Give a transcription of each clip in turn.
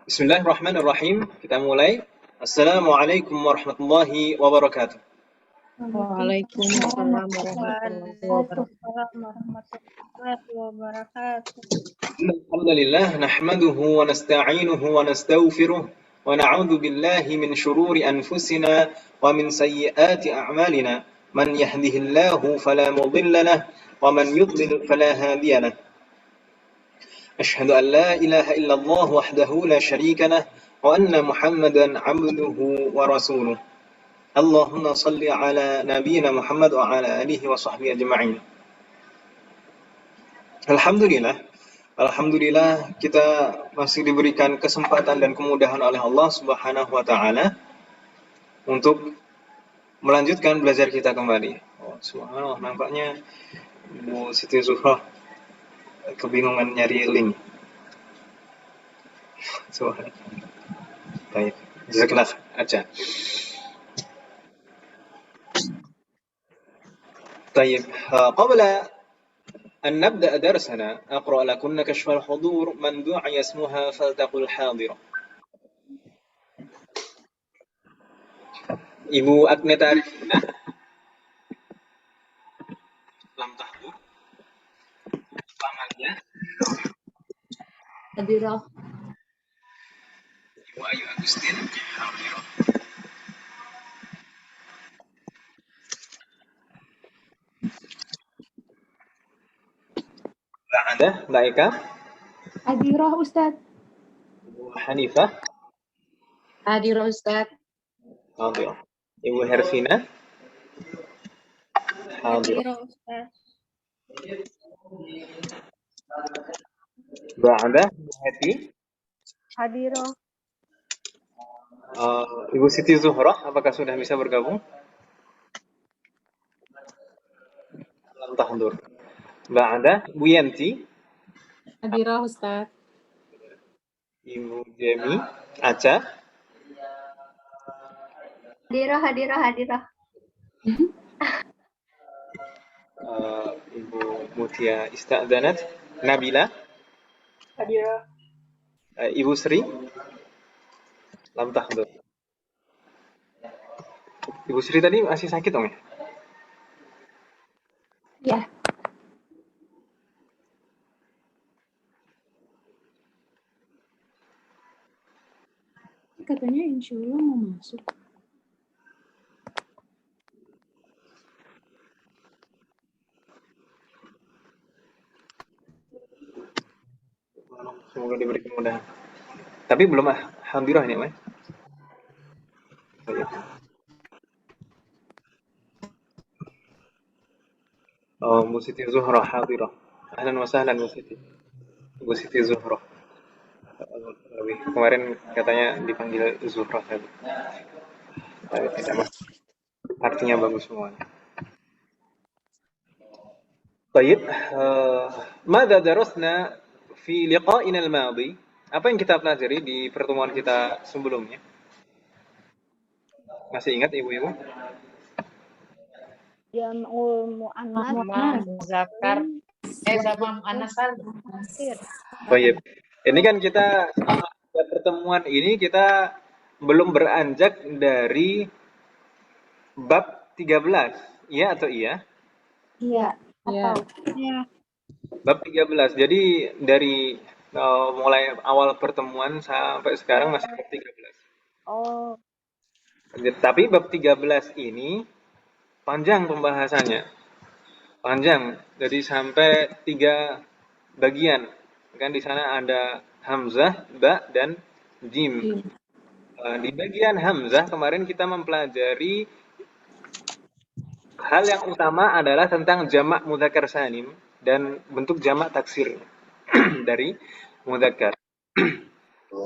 Bismillahirrahmanirrahim. Kita mulai. Assalamualaikum warahmatullahi wabarakatuh. Waalaikumsalam warahmatullahi wabarakatuh. Waalaikumsalam warahmatullahi wabarakatuh. Alhamdulillah, nahmaduhu wa nasta'inuhu wa nastaghfiruh wa na'udzu billahi min shururi anfusina wa min sayyiati a'malina. Man yahdihillahu fala mudilla lahu wa man yudlil fala hadiya lahu. Ashhadu an la ilaha illallah wahdahu la syarika lahu wa anna Muhammadan 'abduhu wa rasuluh. Allahumma salli ala nabiyyina Muhammad wa ala alihi wa sahbihi ajma'in. Alhamdulillah kita masih diberikan kesempatan dan kemudahan oleh Allah Subhanahu wa taala untuk melanjutkan belajar kita kembali. Subhanallah, nampaknya Bu Siti Zuhrah kebingungan nyari link. Subhanallah. Baik, jazakallah aja. طيب قبل أن نبدأ درسنا أقرأ لكم كشف الحضور من دعي اسمها فلتقل حاضرة. Ibu Agneta Arifina lam tahdur pangannya Hadirah. Ibu Ayu Agustin hadirah. Mbak Mbak Eka Hadirah Ustaz. Ibu Hanifah Hadirah Ustaz. hadirah. Ibu Hervina hadirah. Hadirah Ustaz. Mbak Anda Hati Hadirah. Ibu Siti Zuhrah apakah sudah bisa bergabung? Lam tahdur. Mbak Anda Bu Yanti Hadirah Ustaz. Ibu Jemi Aca Hadirah. Ibu Mutia Ista'danat Nabila Hadirah. Ibu Sri lam tahdur. Ibu Sri tadi masih sakit dong ya? Ya. Katanya insya Allah mau masuk. Semoga diberi kemudahan. Tapi belum hadirah ini, Mas. Bu Siti Zuhrah hadirah. Ahlan wa sahlan Bu Siti. Bu Siti Zuhrah. Kemarin katanya dipanggil Zuhrah tadi. Tapi tidak masuk. Artinya bagus semuanya. Baik, ماذا درسنا في لقائنا الماضي? Apa yang kita pelajari di pertemuan kita sebelumnya? Masih ingat ibu-ibu? Jam'ul mu'annas Muzakkar. Sama Anas. Baik. Ini kan kita pada pertemuan ini kita belum beranjak dari bab 13. Iya atau iya? Iya. Ya. Ya. Bab 13. Jadi dari mulai awal pertemuan sampai sekarang masih bab 13. Oh. Tapi bab 13 ini panjang pembahasannya. Panjang. Jadi sampai 3 bagian. Kan di sana ada hamzah, ba dan jim. Di bagian hamzah kemarin kita mempelajari hal yang utama adalah tentang jamak mudzakkar salim dan bentuk jamak taksir dari mudzakkar.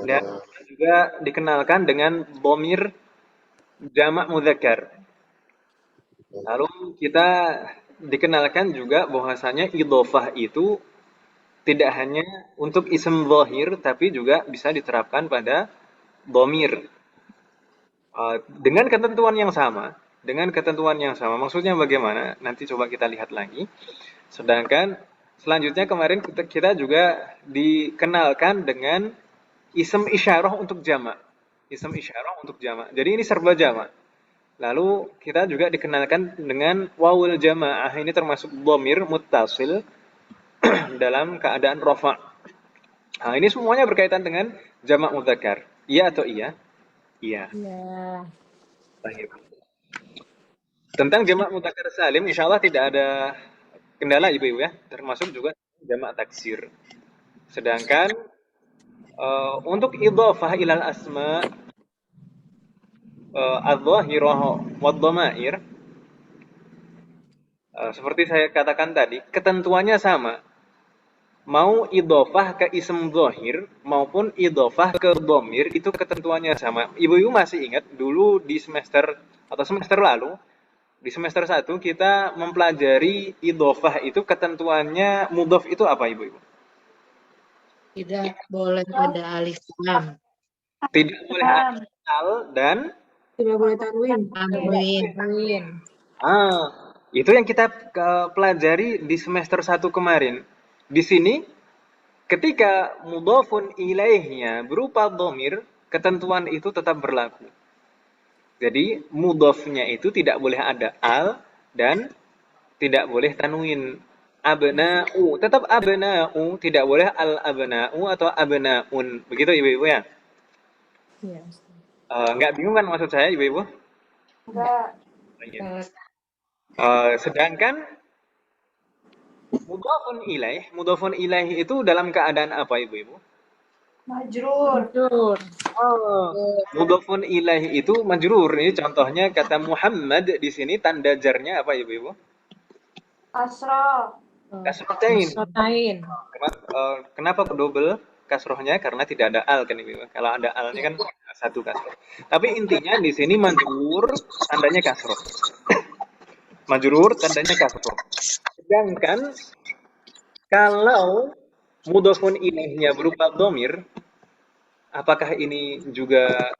Dan juga dikenalkan dengan dhamir jamak mudzakkar. Lalu kita dikenalkan juga bahwasanya idhofah itu tidak hanya untuk isim zahir tapi juga bisa diterapkan pada dhamir. Dengan ketentuan yang sama. Maksudnya bagaimana? Nanti coba kita lihat lagi. Sedangkan selanjutnya kemarin kita juga dikenalkan dengan isem isyarah untuk jamak. Isem isyarah untuk jamak. Jadi ini serba jamak. Lalu kita juga dikenalkan dengan wawul jamaah. Ini termasuk dhamir muttasil dalam keadaan rafa'. Nah, ini semuanya berkaitan dengan jamak mudzakkar. Iya atau iya? Iya. Ya. Baik. Tentang jamak mudzakkar salim, insya Allah tidak ada kendala ibu-ibu ya, termasuk juga jamak taksir. Sedangkan untuk idhafah ilal asma adh-dhahirah wad-dhamair, seperti saya katakan tadi, ketentuannya sama. Mau idhofah ke ism dhahir maupun idhofah ke dhamir itu ketentuannya sama. Ibu-ibu masih ingat dulu di semester atau semester lalu di semester 1 kita mempelajari idhofah itu ketentuannya mudhof itu apa ibu-ibu? Tidak boleh ada alif lam. Tidak boleh ada al dan Tidak boleh tanwin. Tanwin. Itu yang kita pelajari di semester 1 kemarin. Di sini ketika mudhofun ilaihnya berupa dhamir, ketentuan itu tetap berlaku. Jadi mudhofnya itu tidak boleh ada al dan tidak boleh tanwin. Abna'u, tetap abna'u, tidak boleh al abna'u atau abna'un. Begitu ibu-ibu ya? Iya. Nggak bingung kan maksud saya ibu-ibu? Enggak. Sedangkan mudhofun ilaih itu dalam keadaan apa ibu-ibu? Majrur. Jujur. Mudhofun ilaih itu majrur. Ini contohnya kata Muhammad di sini tanda jarnya apa ibu-ibu? Kasroh. Kasrotain. Sotain. Kenapa double kasrohnya? Karena tidak ada al kan ibu. Kalau ada alnya kan satu kasroh. Tapi intinya di sini majrur tandanya kasroh. Majrur tandanya kasroh. Sedangkan kalau mudhofun ilaihnya berupa dhamir, apakah ini juga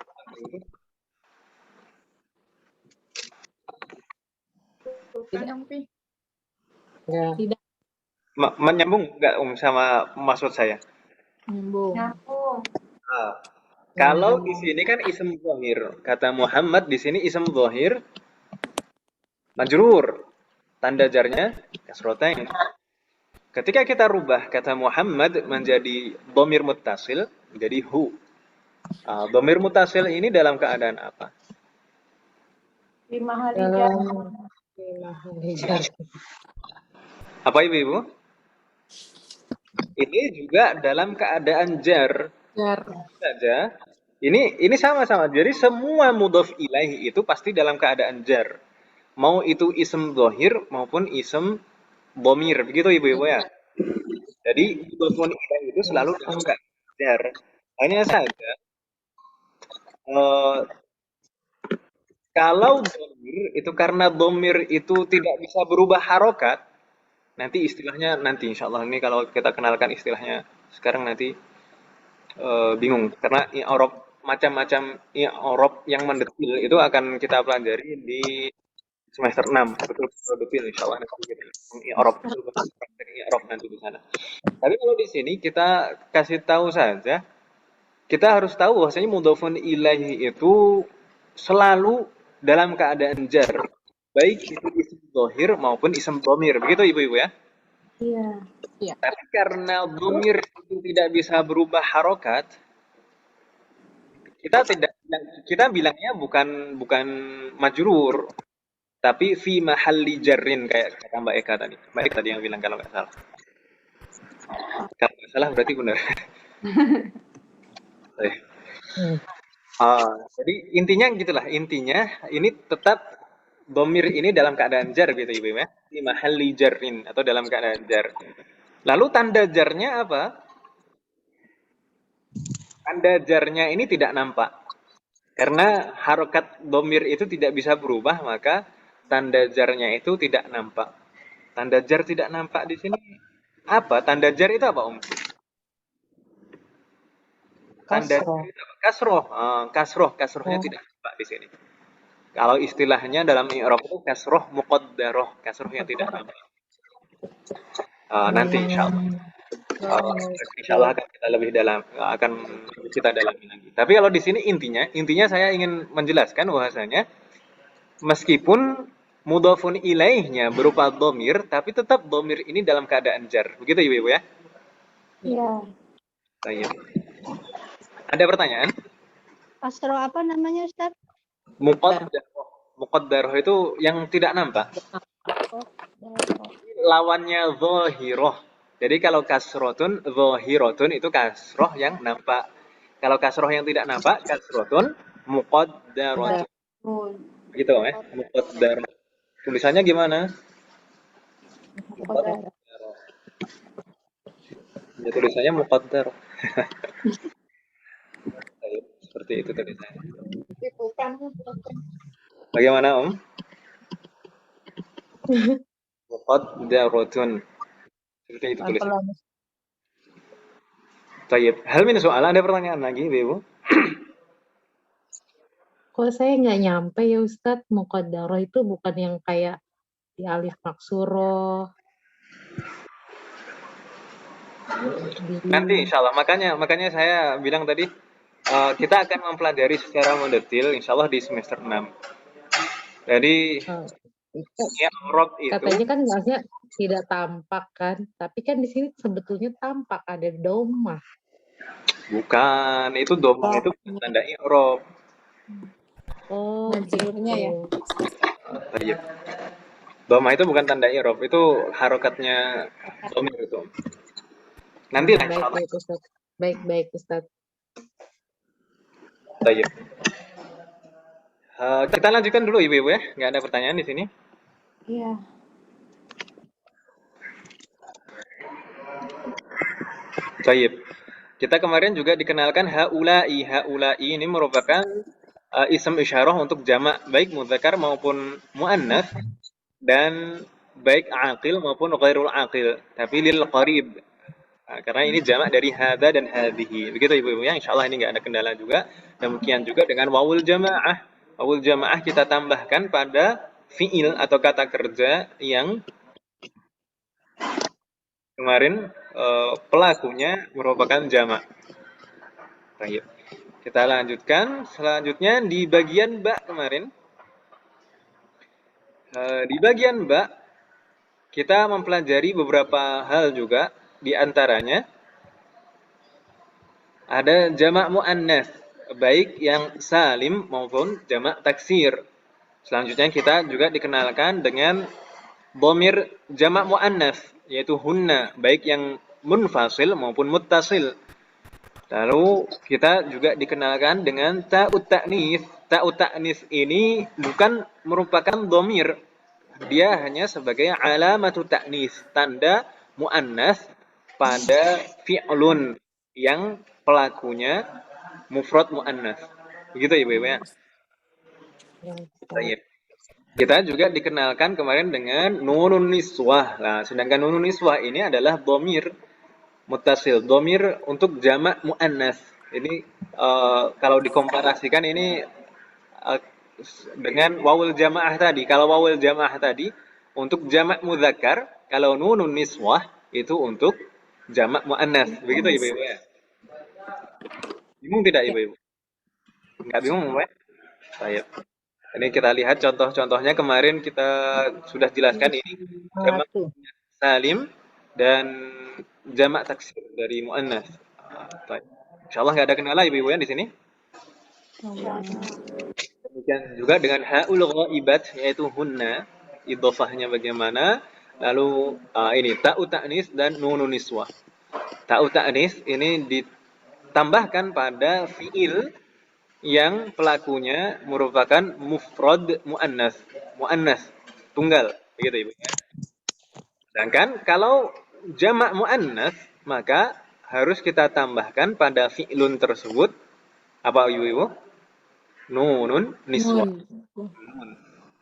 Tidak menyambung nggak sama maksud saya? nyambung. Nyambung. Kalau di sini kan ism dhahir, kata Muhammad di sini ism dhahir majrur, tanda jarnya kasrotain. Ketika kita rubah kata Muhammad menjadi dhamir muttasil, menjadi hu. Dhamir muttasil ini dalam keadaan apa? 5 hari jar. Apa ibu-ibu? Ini juga dalam keadaan jar. Jar. Saja. Ini sama-sama. Jadi semua mudhof ilaih itu pasti dalam keadaan jar. Mau itu ism dhahir maupun ism dhamir. Begitu ibu-ibu ya. Jadi mudhofun ilaih itu selalu dalam keadaan jar. Hanya saja kalau dhamir itu karena dhamir itu tidak bisa berubah harokat, nanti istilahnya nanti insya Allah ini kalau kita kenalkan istilahnya sekarang nanti bingung karena i'rab macam-macam i'rab yang mendetil itu akan kita pelajari di semester 6 betul-betul detil insya Allah nanti kita i'rab praktek i'rab nanti di sana. Tapi kalau di sini kita kasih tahu saja, kita harus tahu bahwasanya mudhofun ilaihi itu selalu dalam keadaan jar, baik itu isim dhahir maupun isim dhamir. Begitu ibu-ibu ya? Iya. Tapi karena dhamir itu tidak bisa berubah harokat, kita bilangnya bukan majrur, tapi fi mahalli jarrin kayak kata Mbak Eka tadi. Mbak Eka tadi yang bilang kalau nggak salah. Kalau nggak salah berarti benar. Jadi intinya gitulah. Intinya ini tetap dhamir ini dalam keadaan jar gitu ibu ya. Fi mahalli jarrin atau dalam keadaan jar. Lalu tanda jarnya apa? Tanda jarnya ini tidak nampak. Karena harokat domir itu tidak bisa berubah, maka tanda jarnya itu tidak nampak. Tanda jar tidak nampak di sini. Apa? Tanda jar itu apa, Om? Tanda jar itu apa? Kasroh. Kasrohnya tidak nampak di sini. Kalau istilahnya dalam i'rab itu kasroh muqaddaroh, kasroh yang tidak nampak. Nanti insya Allah. Insya Allah akan kita lebih dalam, akan kita dalami lagi. Tapi kalau di sini intinya saya ingin menjelaskan bahwasanya meskipun mudhafun ilaihnya berupa domir, tapi tetap domir ini dalam keadaan jar. Begitu ibu-ibu ya? Iya. Baik. Ada pertanyaan? Kasroh apa namanya Ustaz? Muqaddaroh. Muqaddaroh itu yang tidak nampak. Lawannya zohiroh. Jadi kalau kasrotun, zohirotun itu kasroh yang nampak. Kalau kasroh yang tidak nampak, kasrotun, muqaddarotun. Begitu ya? Muqaddaroh. Tulisannya gimana? Muqaddaroh. Ya, tulisannya muqaddaroh. Seperti itu tulisannya. Bagaimana Om? Muqaddarotun. Seperti itu tulisannya. Tayyib. Hal min soal, ada pertanyaan lagi, Ibu? Kok saya nggak nyampe ya Ustadz, muqaddarah itu bukan yang kayak di alif maksuroh. Nanti insya Allah, makanya saya bilang tadi, kita akan mempelajari secara mendetil insya Allah di semester 6. Jadi, i'rab itu Katanya kan nggaknya tidak tampak kan, tapi kan di sini sebetulnya tampak ada domah. bukan, itu domah itu bukan tanda i'rab. Oh, Majrurnya ya. Tayyib. Domah itu bukan tanda i'rab, itu harokatnya domir itu. Nanti lah insya Allah. Baik Ustaz. Baik Ustaz. Tayyib. Kita lanjutkan dulu ibu-ibu ya, nggak ada pertanyaan di sini. Iya. Tayyib. Kita kemarin juga dikenalkan haula'i. Haula'i ini merupakan ism isyarah untuk jamak baik mudzakkar maupun muannats dan baik aqil maupun ghairul aqil, tapi lil qarib. Karena ini jamak dari hadza dan hadhihi. Begitu ibu-ibu ya. Insyaallah ini nggak ada kendala juga. Demikian juga dengan wawul jamaah. Wawul jamaah kita tambahkan pada fiil atau kata kerja yang kemarin pelakunya merupakan jamak. Baik. Kita lanjutkan. Selanjutnya di bagian ba kemarin. Di bagian ba kita mempelajari beberapa hal juga. Di antaranya ada jamak muannats, baik yang salim maupun jamak taksir. Selanjutnya kita juga dikenalkan dengan dhamir jamak muannats, yaitu hunna, baik yang munfasil maupun muttasil. Lalu kita juga dikenalkan dengan ta'ut ta'nis. Ta'ut ta'nis ini bukan merupakan dhamir. Dia hanya sebagai alamatu ta'nis, tanda muannas pada fi'lun yang pelakunya mufrad muannas. Begitu Ibu-ibu ya. Baik. Kita juga dikenalkan kemarin dengan nunun niswah. Nah, sedangkan nunun niswah ini adalah dhamir muttasil, dhamir untuk jamak muannas. Ini kalau dikomparasikan ini dengan wawul jamaah tadi. Kalau wawul jamaah tadi untuk jamak mudzakkar, kalau nunun niswah itu untuk jamak muannas. Begitu Ibu-ibu ya. Bingung tidak Ibu-ibu? Enggak bingung, Mbak? Baik. Ini kita lihat contoh-contohnya kemarin kita sudah jelaskan ini jamak salim dan jamak taksir dari muannas. Insyaallah nggak ada kendala Ibu-ibu ya di sini. Demikian juga dengan haul ghaibat yaitu hunna, idhofahnya bagaimana? Lalu ini ta'u ta'nis dan nunun niswah. Ta'u ta'nis ini ditambahkan pada fiil yang pelakunya merupakan mufrad muannas, muannas tunggal, begitu Ibu ya. Sedangkan kalau jamak muannas maka harus kita tambahkan pada fi'lun tersebut apa Ibu? Nunun niswah.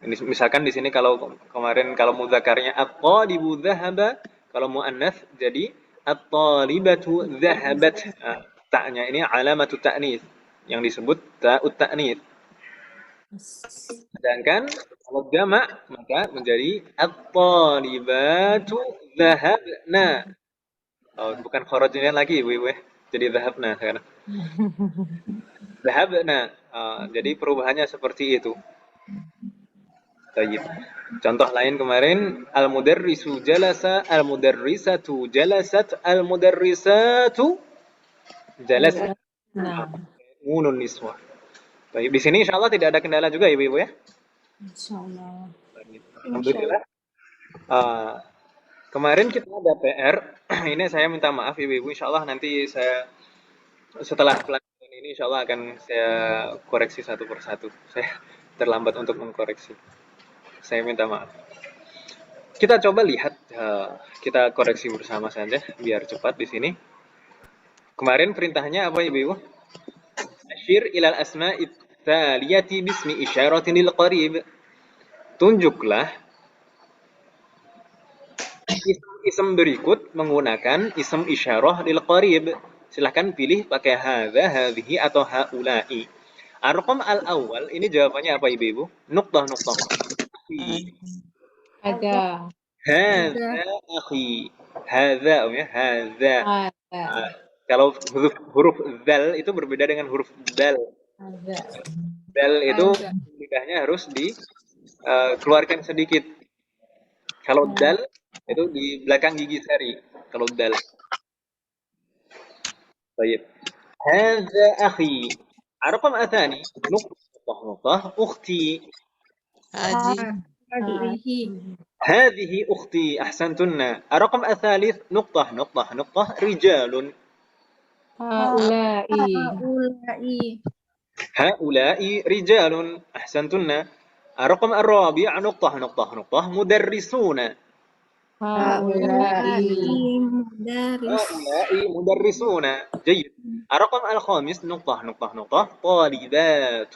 Ini misalkan di sini kalau kemarin kalau mudzakarnya at-talibu dzahaba, kalau muannas jadi at-talibatu dzahabat. Ta'nya ini alamatu ta'nis yang disebut ta'ut ta'nits. Sedangkan kalau jamak maka menjadi at-talibatu dhahabna. Oh, bukan kharajna lagi ibu-ibu ya. Jadi dhahabna sekarang. Dhahabna. Jadi perubahannya seperti itu. Baik. Contoh lain kemarin al-mudarrisu jalasa, al-mudarrisatu jalasat, al-mudarrisatu jalasat. Nah, Nunun niswah. Baik, di sini insyaallah tidak ada kendala juga ya ibu-ibu ya. Insyaallah. Baik. Insyaallah. Alhamdulillah. Ah, kemarin kita ada PR. Ini saya minta maaf ibu-ibu. Insyaallah nanti saya setelah pelajaran ini insyaallah akan saya koreksi satu persatu. Saya terlambat untuk mengkoreksi. Saya minta maaf. Kita coba lihat, kita koreksi bersama saja biar cepat di sini. Kemarin perintahnya apa ibu-ibu? Asyir ilal asma'i thaliyati bismi isyaratin lil qarib. Tunjuklah isim berikut menggunakan isim isyarah lil qarib. Silahkan pilih pakai hadza, hadhihi atau haula'i. Ar-raqam al-awwal ini jawabannya apa ibu-ibu? Nuqtah nuqtah. ada. Hadza akhi. Hadza ya, hadza. Ada. Kalau huruf zal itu berbeda dengan huruf dal. Ada. Dal itu lidahnya harus dikeluarkan sedikit. Kalau dal itu di belakang gigi sari. Kalau dal. Baik. Hadza akhi. Arqam athani. Nuqtah nuqtah ukhti. هذه أختي أحسنتن. الرقم الثالث نقطة نقطة نقطة رجال. هؤلاء رجال أحسنتن. الرقم الرابع نقطة نقطة نقطة مدرسون. هؤلاء مدرسون. جيد. الرقم الخامس نقطة نقطة نقطة طالبات.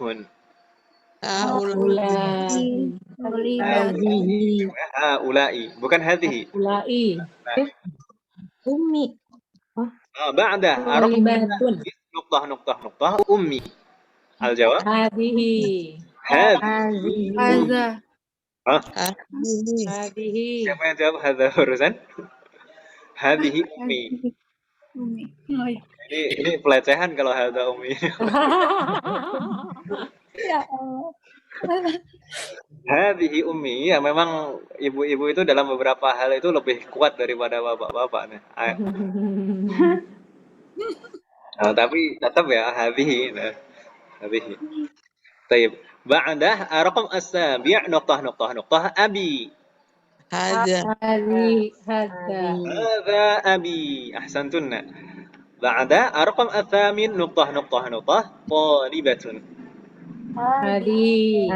هؤلاء bukan هذه. Umi. بعد الرقم الخامس نقطة نقطة نقطة أمي. الجواب هذه. هذه. هذه. Siapa yang jawab hadza barusan? Hadhihi ummi. Ini pelecehan kalau hadza ummi. Ya Allah. Hadhihi ummi. Ya memang ibu-ibu itu dalam beberapa hal itu lebih kuat daripada bapak-bapak nih. Tapi tetap ya hadhihi. Nah, hadhihi. Baik. Ba'dah raqam as-sabi' nuqtah nuqtah nuqtah abi. هذا. هذا أبي أحسنتن. بعد الرقم الثامن نقطة نقطة نقطة طالبة. هذه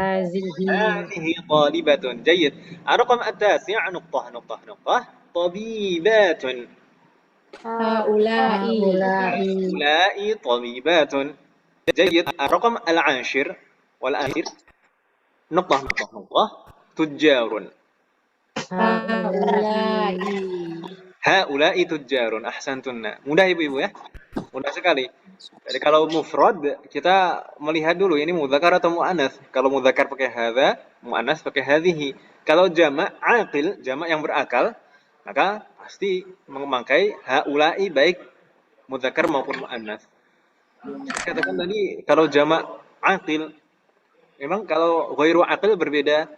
طالبة. جيد. الرقم التاسع نقطة نقطة نقطة طبيبات. هؤلاء. طبيبات. جيد. الرقم العاشر والأخير نقطة نقطة نقطة تجار. Haula'i tujjarun. Ahsantunna. Mudah ibu-ibu ya? Mudah sekali. Jadi kalau mufrad kita melihat dulu ini mudzakkar atau muannats. Kalau mudzakkar pakai hadza, muannats pakai hadhihi. Kalau jamak aqil, jamak yang berakal, maka pasti memakai haula'i baik mudzakkar maupun muannats. Katakan tadi kalau jamak aqil, memang kalau ghairu aqil berbeda.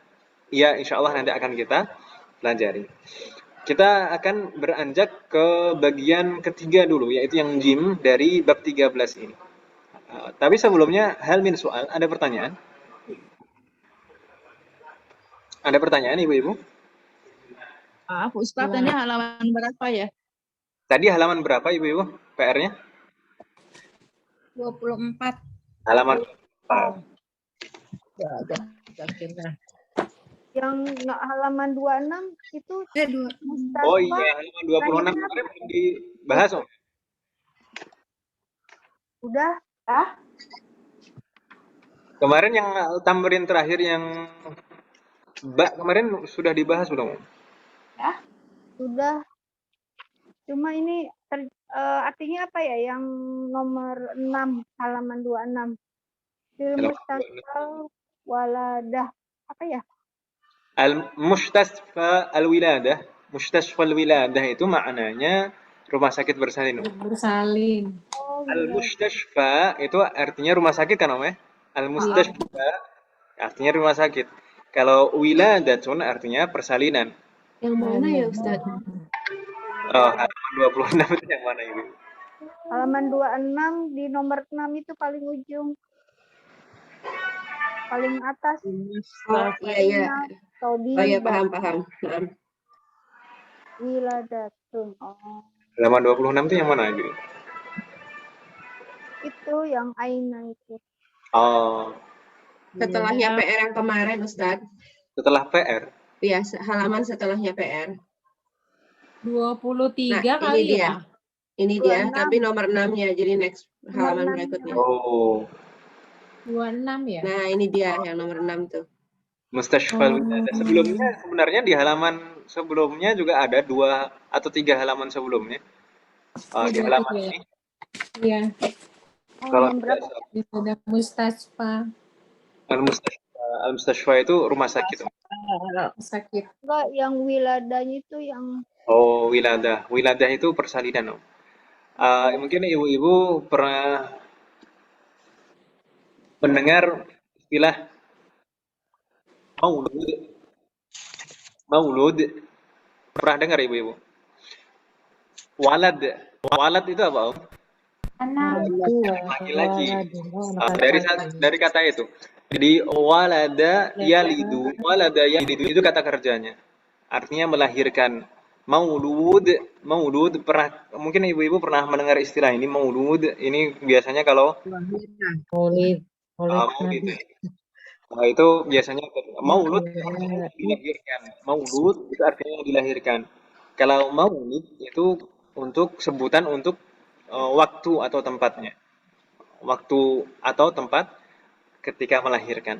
Ya, insyaallah nanti akan kita pelajari. Kita akan beranjak ke bagian ketiga dulu, yaitu yang jim dari bab 13 ini. Tapi sebelumnya, hal min soal, ada pertanyaan? Ada pertanyaan ibu-ibu? Maaf Ustaz, ini halaman berapa ya? Tadi halaman berapa ibu-ibu PR-nya? 24. Halaman 24. Yang halaman 26 itu Ustaz Oh iya, halaman 26 kemarin belum dibahas, Om. Udah? Kemarin yang tamrin terakhir yang kemarin sudah dibahas belum? Sudah. Cuma ini artinya apa ya yang nomor 6 halaman 26. Fil mustasfal waladah. Apa ya? Al-mustasfa al-wiladah. Mustasfa al-wiladah itu maknanya Rumah sakit bersalin. Bersalin. Oh, wiladah. Al-mustashfa itu artinya rumah sakit kan Om ya? Al-mustashfa artinya rumah sakit. Kalau wiladatun artinya persalinan. Yang mana ya Ustaz? Halaman 26 itu yang mana Ibu? Halaman 26 di nomor 6 itu paling ujung. Paling atas. Oh, iya. Tobi Oh iya, paham. Paham. wiladatun. Oh, Halaman 26 itu yang mana Ibu? itu yang aina itu. Oh, Setelahnya PR yang kemarin, Ustadz. setelah PR. Iya, halaman setelahnya PR. 23 Nah, kali ini dia. ya? Ini dia, 26. tapi nomor 6-nya. Jadi next halaman Nomor 6-nya. berikutnya. Oh, 26 ya? Nah, ini dia yang nomor 6 tuh. Mustashfal Wiladah. Sebelumnya sebenarnya di halaman sebelumnya juga ada 2 atau 3 halaman sebelumnya. Di halaman ya? ini Iya, kalau Halaman tidak berapa? salah, di ada Mustasfa Al-Mustashfa itu rumah sakit. sakit. Enggak, yang wiladanya itu yang Oh, wiladah. Wiladah itu persalinan, Om. Mungkin ibu-ibu pernah mendengar istilah maulud. Maulud. Pernah dengar ibu-ibu? Walad. Walad itu apa, Om? Anak. Laki-laki. Dari kata itu. Jadi walada yalidu itu kata kerjanya. Artinya melahirkan. Maulud pernah mungkin ibu-ibu pernah mendengar istilah ini maulud. Ini biasanya kalau Maulid maulid. Nabi. Nah, itu biasanya maulud artinya dilahirkan. Maulud itu artinya dilahirkan. Kalau maulid itu untuk sebutan untuk waktu atau tempatnya. Waktu atau tempat ketika melahirkan.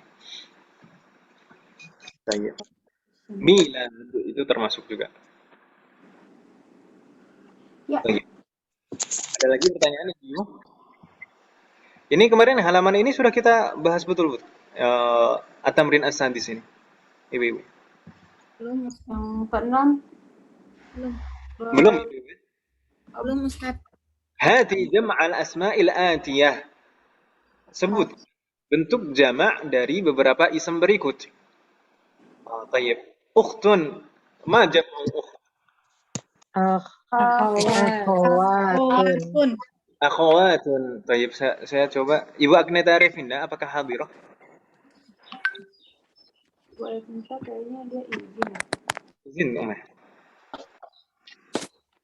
Milad itu termasuk juga. Ya. Ada lagi pertanyaan Ibu? Ini kemarin halaman ini sudah kita bahas betul, At-Tamrin As-Sadis ini. Ibu-ibu. Belum, yang ke-6. Belum, Ibu-ibu. Belum, Ustaz. Hati jam'al asma'il atiyah. Sebut bentuk jama' dari beberapa isim berikut. Tayyib. Ukhtun. Ma jam'u ukht? Akhawatun. Akhawatun. Tayyib, saya coba. Ibu Agneta Arifina, apakah hadirah? Kayaknya dia izin. Izin, Om.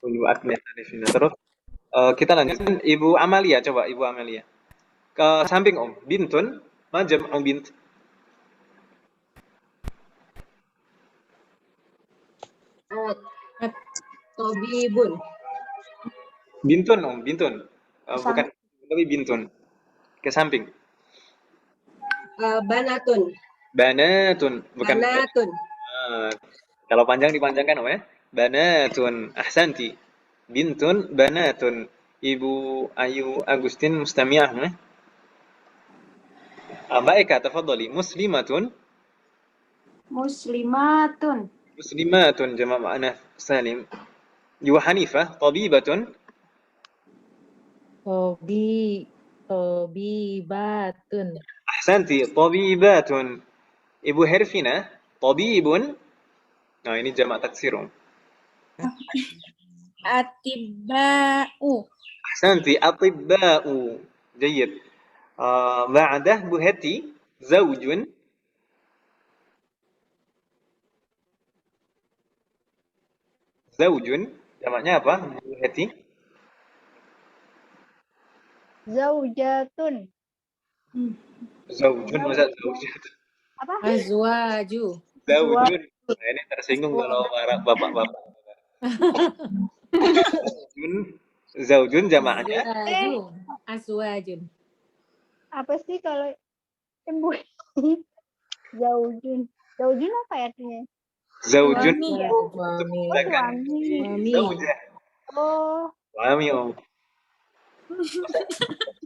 Ibu Agneta Arifina. Terus kita lanjutkan. Ibu Amalia, coba Ibu Amalia. Ke samping Om. Bintun. Ma jam'u bint? Tobibun. Bintun Om, bintun. Bukan, tapi bintun. Ke samping. Banatun. Banatun, bukan. Banatun. Kalau panjang dipanjangkan Om ya. Banatun, ahsanti. Bintun, banatun. Ibu Ayu Agustin Mustamiah. Mbak Eka, tafadhali. Muslimatun. Muslimatun. Muslimatun, jama' ma'ana Salim. Ibu Hanifah, tabibatun. Tobibatun. Ahsanti, tabibatun. Ibu Herfina, tabibun. Nah, ini jamak taksir. Atiba'u. Ahsanti, atibba'u. Jayyid. Ba'dah Bu Heti, zawjun. Zawjun, jamaknya apa Bu Heti? zaujatun. Zawjun, masa zawjatun? Apa? Azwaju. Zawjun. Nah, ini tersinggung kalau para bapak-bapak. Zaujun jamaknya Azwajun. Apa sih kalau ibu zaujun? Zaujun apa ya artinya? zaujun Suami ya? Suami. Suami. zaujah. Oh, Suami Om.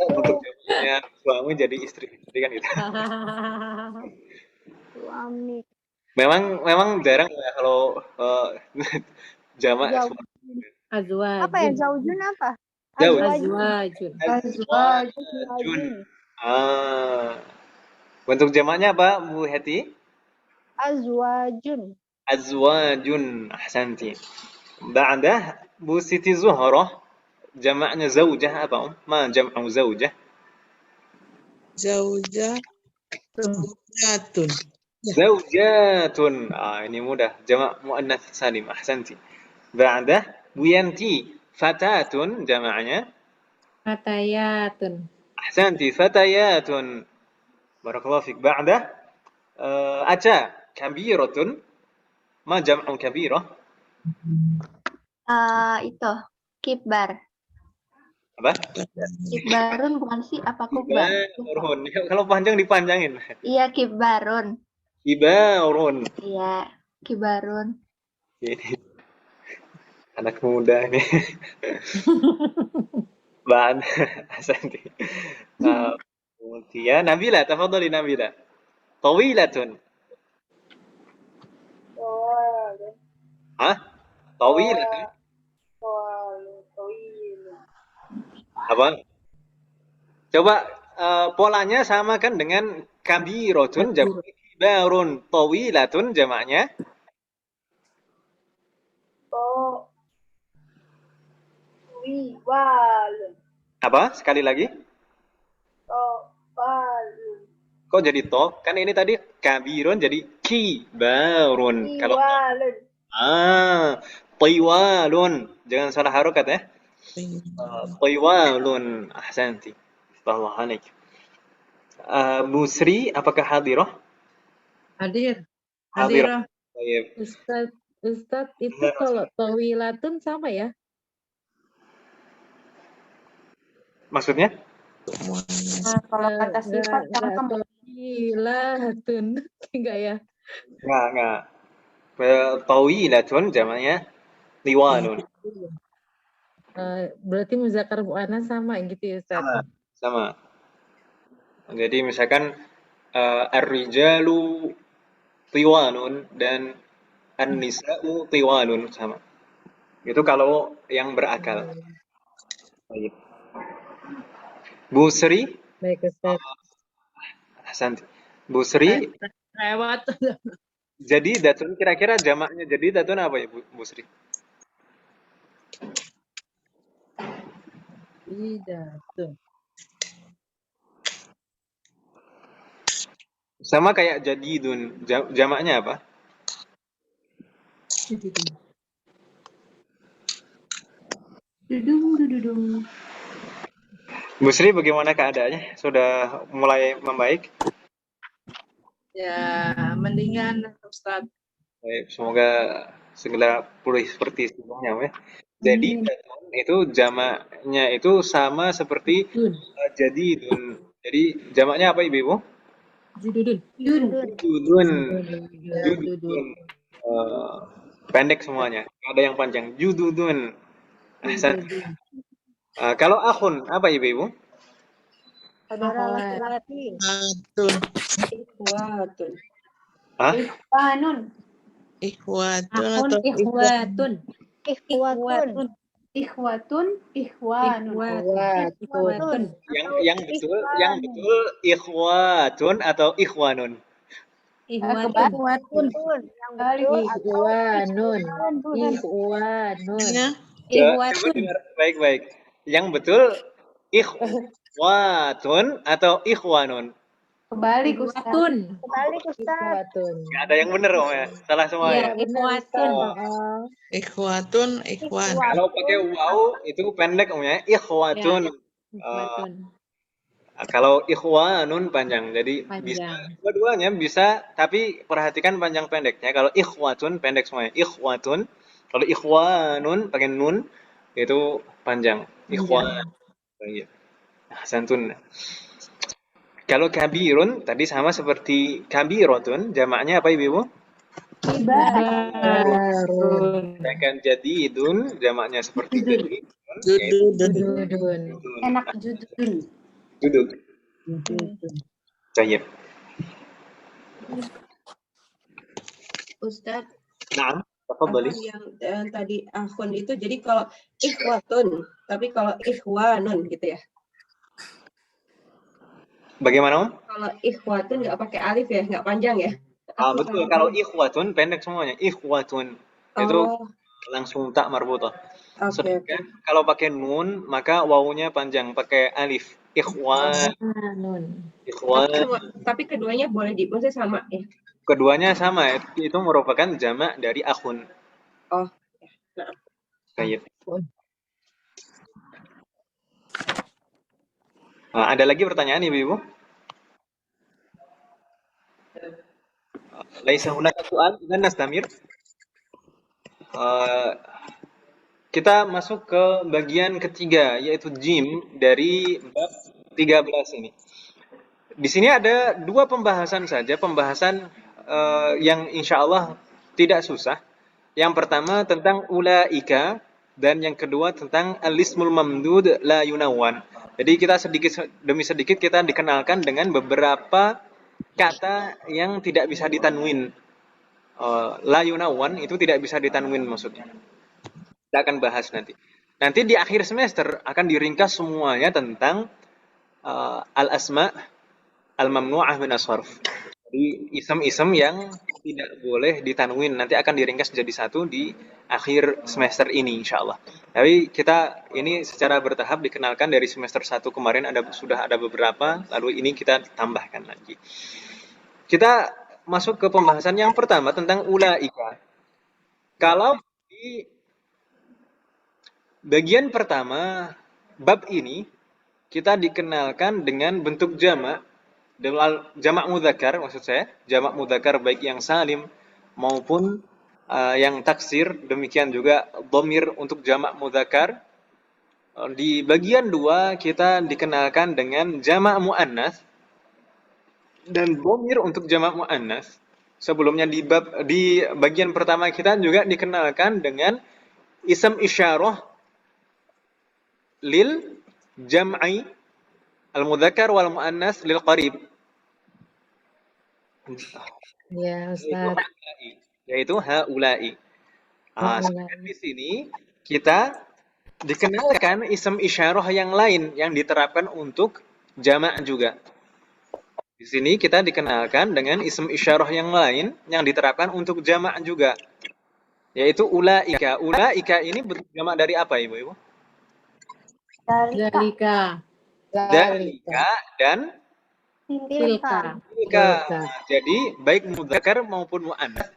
Untuk jamaknya suami jadi istri kan gitu. suami. Memang jarang ya kalau jamak Zauj. suami. Apa ya? Azwajun. Zaujun apa? Zauj. Azwajun. Azwajun. Azwajun. Ah. Bentuk jamaknya apa, Bu Heti? Azwajun. Azwajun. Ahsanti. Ba'dah Bu Siti Zuhrah, jamaknya zaujah apa? Ma jam'u zaujah? Zaujah zaujatun. Zaujatun. Ah, ini mudah. Jamak muannats salim. Ahsanti. Ba'dah Bu Yanti, fatatun jamaknya. Fatayatun. Ahsanti, fatayatun. Barakallahu fik. Ba'dah Aca, kabiratun. Ma jam'u kabirah? Itu kibbar. Apa? Kibbarun bukan sih? Apa kubbar? Kibarun. Kalau panjang dipanjangin. Iya, kibbarun. Kibarun. Iya, kibarun. Ini anak muda ini. Ba'd. Ahsanti. Kemudian Nabila, tafadhali Nabila. Tawilatun. Hah? Tawilatun. Apa? Coba polanya samakan dengan kabiratun jamaknya kibarun, tawilatun jamaknya apa? Sekali lagi. Kok jadi to? Kan ini tadi kabirun jadi kibarun. Kalau tiwalun. Jangan salah harokat ya. Tiwalun. Ahsanti. Barakallahu alaik. Bu Sri, apakah hadirah? Hadir. Hadirah. Hadirah. Baik. Ustadz itu kalau tawilatun sama ya? Maksudnya? Kalau kata sifat Enggak kan tawilatun. Enggak ya? Enggak. Tawilatun jamaknya tiwalun. Berarti muzakkar muannats sama gitu ya Ustadz? Sama. Jadi misalkan ar-rijalu tiwalun dan an-nisa'u tiwalun sama. Itu kalau yang berakal. Baik. Bu Sri, Baik Ustadz. Ahsanti. Bu Sri, Lewat. jadi datun kira-kira jamaknya jadi datun apa ya Bu Sri? Idatun. Sama kayak jadidun. Jamaknya apa? Dudung. Bu Sri bagaimana keadaannya? Sudah mulai membaik? Ya, mendingan Ustadz. Baik, semoga segera pulih seperti sebelumnya ya. Jadi datun itu jamaknya itu sama seperti jadidun. Jadi jamaknya apa Ibu? Jududun. Jududun. Jududun. Pendek semuanya. Ada yang panjang. Jududun. Kalau akhun apa Ibu? Saudara laki-laki. Atun. Ikhwatun. Hah? Ikhwanun. Ikhwatun Akhun atau ikhwatun. Ikhwatun. Ikhwatun. Ikhwanun. Ikhwatun. Yang betul ikhwatun atau ikhwanun? Ikhwatun. Yang betul atau Ikhwanun. Ya. Coba Ikhwatun. dengar baik-baik. Yang betul ikhwatun atau ikhwanun? Kebalik Ustaz. Kebalik Ustaz. Ikhwatun. Nggak ada yang benar Om ya. Salah semua ya. Iya, ikhwatun. Ikhwatun, ikhwan. Kalau pakai waw itu pendek Om ya. Ikhwatun. Ikhwatun. Kalau ikhwanun panjang. Jadi bisa Panjang. dua-duanya bisa, tapi perhatikan panjang pendeknya. Kalau ikhwatun pendek semuanya. Ikhwatun. Kalau ikhwanun pakai nun itu panjang. Ikhwan. Baik. Santun. Kalau kabirun tadi sama seperti kabirotun, jamaknya apa Ibu? Kibarun. Sedangkan jadidun jamaknya seperti jadidun. Jududun. Enak jududun. Duduk. Baik. Ustadz, Naam. Tafadhali. yang tadi akhun itu, jadi kalau ikhwatun, tapi kalau ikhwanun gitu ya. Bagaimana, Om? Kalau ikhwatun nggak pakai alif ya, nggak panjang ya. Betul, kalau ikhwatun pendek semuanya. Ikhwatun. Itu Oh, langsung tak marbutah. oke. Sedangkan kalau pakai nun, maka wawunya panjang, pakai alif. Ikhwan, Nun. ikhwan. Tapi keduanya boleh maksudnya sama ya. Keduanya sama, itu merupakan jamak dari akhun. Oh, Baik. Ada lagi pertanyaan, Ibu-ibu? Laisa hunaka su'al, dan nastamir. Kita masuk ke bagian ketiga, yaitu jim dari bab 13 ini. Di sini ada dua pembahasan saja, pembahasan yang insya Allah tidak susah. Yang pertama tentang ulaika, dan yang kedua tentang al-ismul mamdud la yunawan. Jadi kita sedikit demi sedikit kita dikenalkan dengan beberapa kata yang tidak bisa ditanwin. La yunawan itu tidak bisa ditanwin maksudnya. Kita akan bahas nanti. Nanti di akhir semester akan diringkas semuanya tentang al-asma al-mamnu'ah min as-sarf. Jadi isem-isem yang tidak boleh ditanwin nanti akan diringkas jadi satu di akhir semester ini insyaallah. Tapi kita ini secara bertahap dikenalkan dari semester 1 kemarin sudah ada beberapa, lalu ini kita tambahkan lagi. Kita masuk ke pembahasan yang pertama tentang ulaika. Kalau di bagian pertama bab ini kita dikenalkan dengan bentuk jamak, jamak mudzakkar maksud saya, jamak mudzakkar baik yang salim maupun yang taksir, demikian juga dhamir untuk jamak mudzakkar. Di bagian 2 kita dikenalkan dengan jamak muannats dan dhamir untuk jamak muannats. Sebelumnya di bagian pertama kita juga dikenalkan dengan ism isyarah lil jam'i al-mudzakkar wal muannas lil qarib. Ya, Ustaz. Yaitu haula'i. Sedangkan di sini kita dikenalkan ism isyarah yang lain yang diterapkan untuk jamak juga. Di sini kita dikenalkan dengan ism isyarah yang lain yang diterapkan untuk jamak juga. Yaitu ulaika. Ulaika ini bentuk jamak dari apa, Ibu-ibu? Dalika. Dalika dan Tilka. tilka. Jadi baik mudzakkar maupun muannats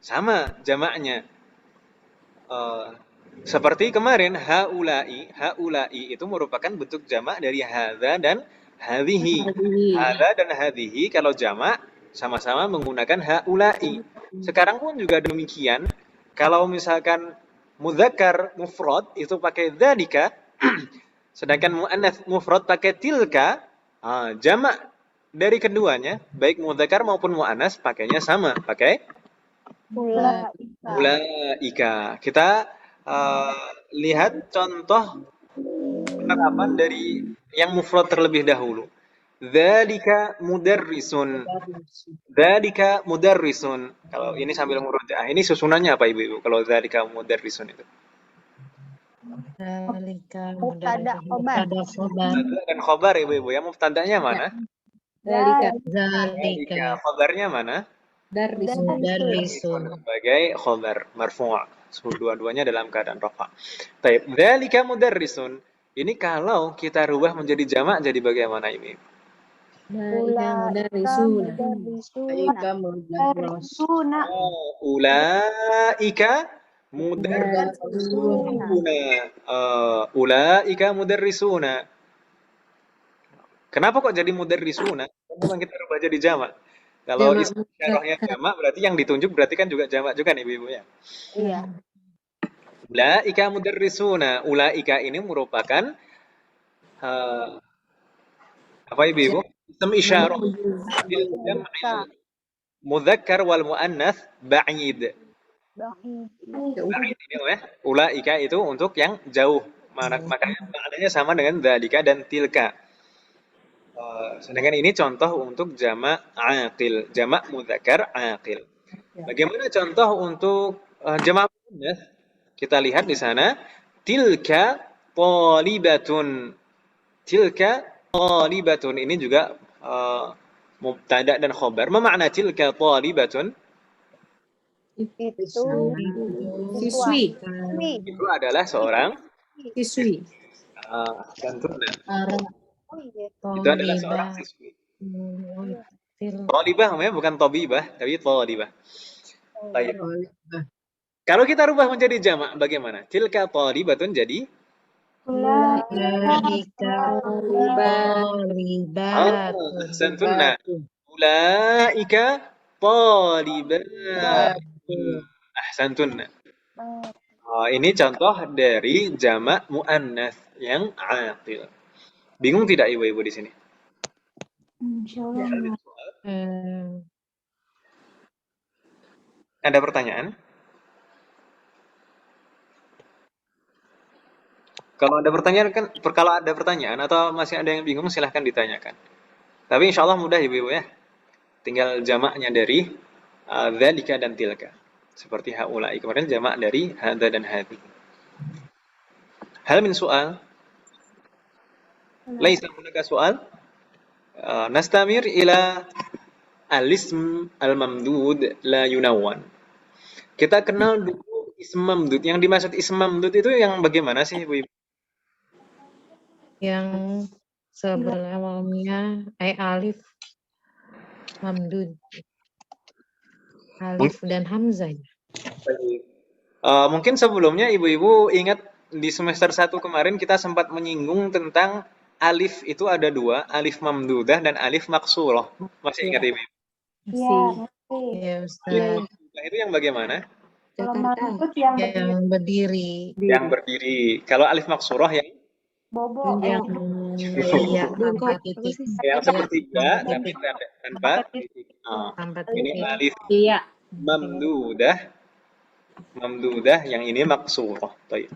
sama jamaknya. Seperti kemarin haula'i itu merupakan bentuk jamak dari hadza dan hadhihi. Hadza dan hadhihi kalau jamak sama-sama menggunakan haula'i. Sekarang pun juga demikian. Kalau misalkan mudzakkar mufrad itu pakai dzalika, sedangkan muannats mufrad pakai tilka, jamak dari keduanya baik mudzakkar maupun muannats pakainya sama, pakai ulaika. Kita lihat contoh penerapan dari yang mufrad terlebih dahulu. Dzalika mudarrisun. Dzalika mudarrisun. Kalau ini sambil murojaah, ini susunannya apa Ibu-ibu kalau dzalika mudarrisun itu? Dalika. Mubtada khobar. Dan khobar Ibu-ibu ya, mubtadanya mana? Dalika. Khobarnya mana? Mudarrisun. Sebagai khobar marfu'. Dua-duanya dalam keadaan rafa'. Baik, dzalika mudarrisun. Ini kalau kita rubah menjadi jamak jadi bagaimana ini? Ulaika mudarrisuna. Kenapa kok jadi mudarrisuna? Memang kita rubah jadi jamak. Kalau isyarahnya jamak berarti yang ditunjuk berarti kan juga jamak juga nih Ibu ya. Iya. Ulaika mudarrisuna. Ulaika ini merupakan apa Ibu? Ism isyarah bil jam'il mudzakkar wal muannats ba'id. Ba'id ini ya. Ulaika itu untuk yang jauh. Makanya maknanya sama dengan dzalika dan tilka. Sedangkan ini contoh untuk jamak aqil, jamak mudzakkar aqil. Bagaimana contoh untuk Jamak muannas kita lihat di sana tilka thalibatun. Tilka thalibatun ini juga mubtada dan khobar. Ma makna tilka thalibatun? Itu Siswi. Itu adalah seorang Siswi. santuna. Oh iya. Itu adalah seorang Tolibah. siswi. Thalibah namanya bukan tabibah, tapi thalibah. Baik. Kalau kita rubah menjadi jamak bagaimana? Tilka thalibatun jadi santuna. Ulaika thalibatun. Ahsantun. Ini contoh dari jamak muannats yang aqil. Bingung tidak ibu-ibu di sini? Ada pertanyaan? Kalau ada pertanyaan atau masih ada yang bingung silahkan ditanyakan. Tapi insya Allah mudah ibu-ibu ya. Tinggal jamaknya dari dzalika dan tilka. Seperti haula'i kemarin jamak dari hadza dan hadhi. Hal min soal? Laisa hunaka soal? Nastamir ila al-ism al-mamdud la yunawwan. Kita kenal dulu ism mamdud. Yang dimaksud ism mamdud itu yang bagaimana sih ibu-ibu? Yang sebelumnya alif mamdud. Alif dan hamzah. Mungkin sebelumnya ibu-ibu ingat di semester 1 kemarin kita sempat menyinggung tentang alif itu ada dua, alif mamdudah dan alif maksurah. Masih ingat ibu? Iya. Ya, Ustaz. Nah, itu yang bagaimana? Kalau mamdud yang Yang berdiri. Yang berdiri. Kalau alif maksurah yang bobo. Yang tanpa titik. yang sepertiga tapi tanpa titik. Tanpa Ini titik. alif Iya. mamdudah yang ini maksurah. Baik.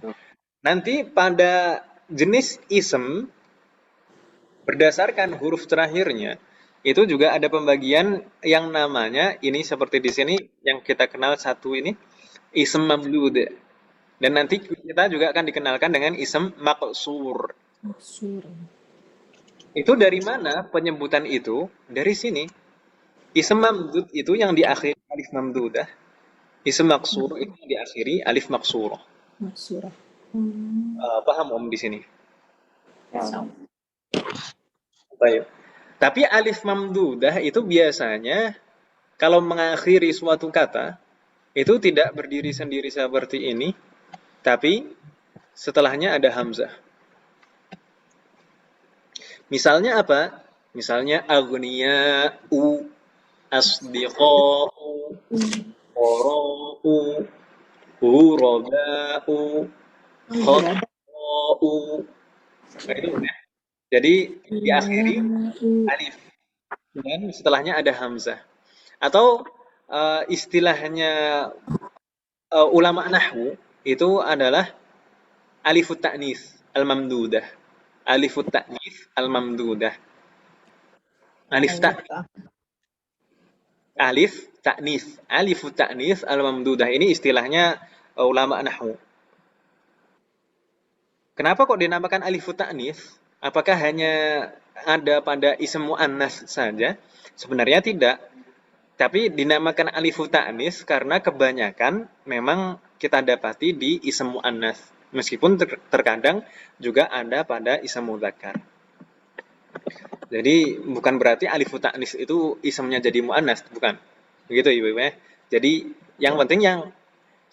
Nanti pada jenis ism berdasarkan huruf terakhirnya itu juga ada pembagian yang namanya ini seperti di sini yang kita kenal satu ini ism mamdud. Dan nanti kita juga akan dikenalkan dengan ism maqsur. Itu dari mana penyebutan itu? Dari sini. Ism mamdud itu yang diakhiri alif mamdudah. Ism maqsur itu yang diakhiri alif maqsurah. Paham Om di sini? Baik. Tapi alif mamdudah itu biasanya kalau mengakhiri suatu kata itu tidak berdiri sendiri seperti ini, tapi setelahnya ada hamzah. Misalnya apa? Misalnya aghniya'u, asdiqa'u, qora'u, huraba'u, khata'u. Nah, itu ya. Jadi diakhiri alif dan setelahnya ada hamzah. Atau istilahnya ulama nahwu itu adalah alifut ta'nis al-mamdudah. Alifut ta'nis al-mamdudah. Alif ta'nis. Alifut ta'nis al-mamdudah. Ini istilahnya ulama nahwu. Kenapa kok dinamakan alifut ta'nis? Apakah hanya ada pada ism muannas saja? Sebenarnya tidak. Tapi dinamakan alifut ta'nis karena kebanyakan memang kita dapati di ism muannas. Meskipun terkadang juga ada pada ism mudzakkar. Jadi bukan berarti alifut ta'nis itu ismnya jadi muannas, bukan. Begitu Ibu ya. Jadi yang penting yang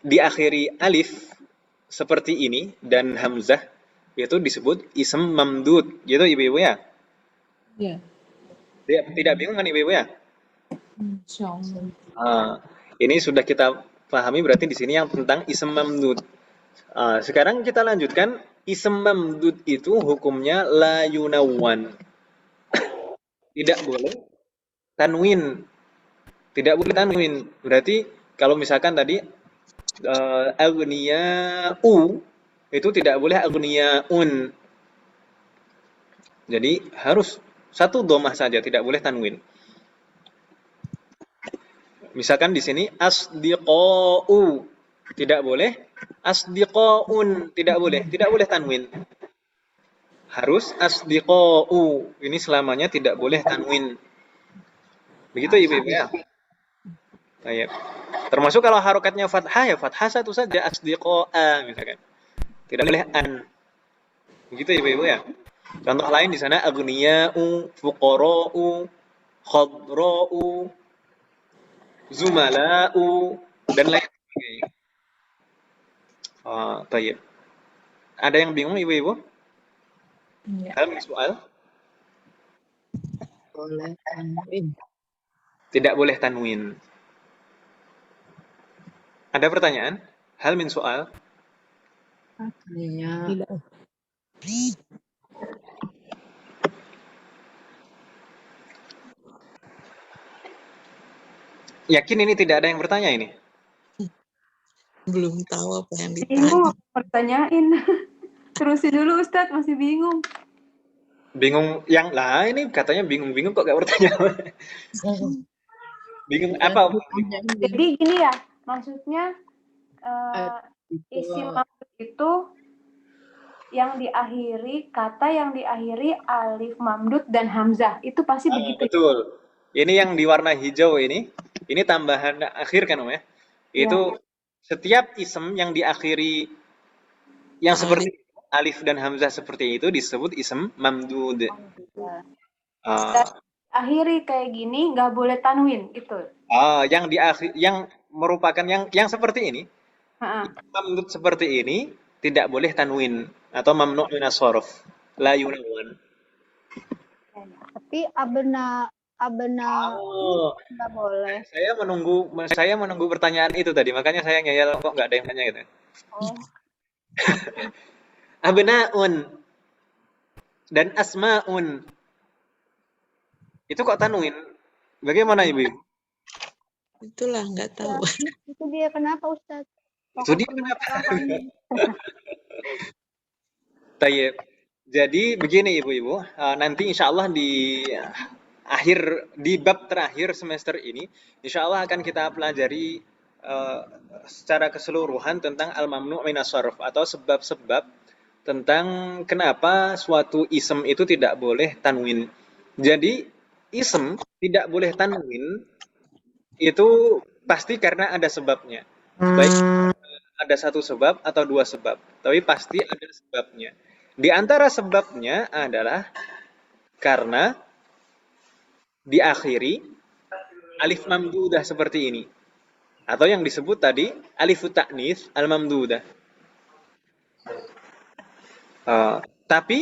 diakhiri alif seperti ini dan hamzah itu disebut ism mamdud. Gitu Ibu ya? Iya. Tidak bingung kan Ibu ya? Ini sudah kita pahami berarti di sini yang tentang ism mamdud. Sekarang kita lanjutkan ism mamdud itu hukumnya la yunawwan. Tidak boleh tanwin. Tidak boleh tanwin. Berarti kalau misalkan tadi aghniya'u itu tidak boleh aghniya'un. Jadi harus satu dhammah saja, tidak boleh tanwin. Misalkan di sini asdiqa'u. Tidak boleh. Asdiqaun, tidak boleh tanwin. Harus asdiqau. Ini selamanya tidak boleh tanwin. Begitu Ibu-ibu ya. Baik. Termasuk kalau harokatnya fathah ya fathah satu saja asdiqaa misalkan. Tidak boleh an. Begitu Ibu-ibu ya. Contoh lain di sana aghniya'u, fuqara'u, khadra'u, zumala'u dan lain sebagainya. Baik. Ada yang bingung Ibu-ibu? Hal min soal? Boleh tanwin. Tidak boleh tanwin. Ada pertanyaan? Hal min soal? Iya. Tidak. Yakin ini tidak ada yang bertanya ini? Belum tahu apa yang Bingung ditanya. pertanyain. Terusin dulu Ustadz, masih bingung. Bingung yang lah ini katanya bingung-bingung kok gak bertanya. Bingung apa? Jadi gini ya, maksudnya isim mamdud itu yang diakhiri, kata yang diakhiri alif mamdud dan hamzah. Itu pasti begitu. Betul. Ini yang di warna hijau ini tambahan akhir kan Om ya? Itu setiap isem yang diakhiri yang seperti alif dan hamzah seperti itu disebut isem mamdud. Akhiri kayak gini nggak boleh tanwin gitu. Yang diakhir yang merupakan yang seperti ini. Mamdud seperti ini tidak boleh tanwin atau mamnu' min as-sarf. La yunawwan. Tapi abna nggak boleh. Saya menunggu pertanyaan itu tadi, makanya saya ngeyel kok nggak ada yang tanya gitu. Abnaun dan asmaun itu kok tanwin? Bagaimana Ibu? Itulah nggak tahu. Itu dia kenapa Ustadz? Itu dia kenapa? Tayyib. Jadi begini Ibu-ibu, nanti insya Allah di bab terakhir semester ini, insya Allah akan kita pelajari secara keseluruhan tentang al-mamnu' min as-sarf atau sebab-sebab tentang kenapa suatu isem itu tidak boleh tanwin. Jadi isem tidak boleh tanwin itu pasti karena ada sebabnya. Baik ada satu sebab atau dua sebab, tapi pasti ada sebabnya. Di antara sebabnya adalah karena diakhiri alif mamdudah seperti ini. Atau yang disebut tadi alif ta'nits al-mamdudah. Tapi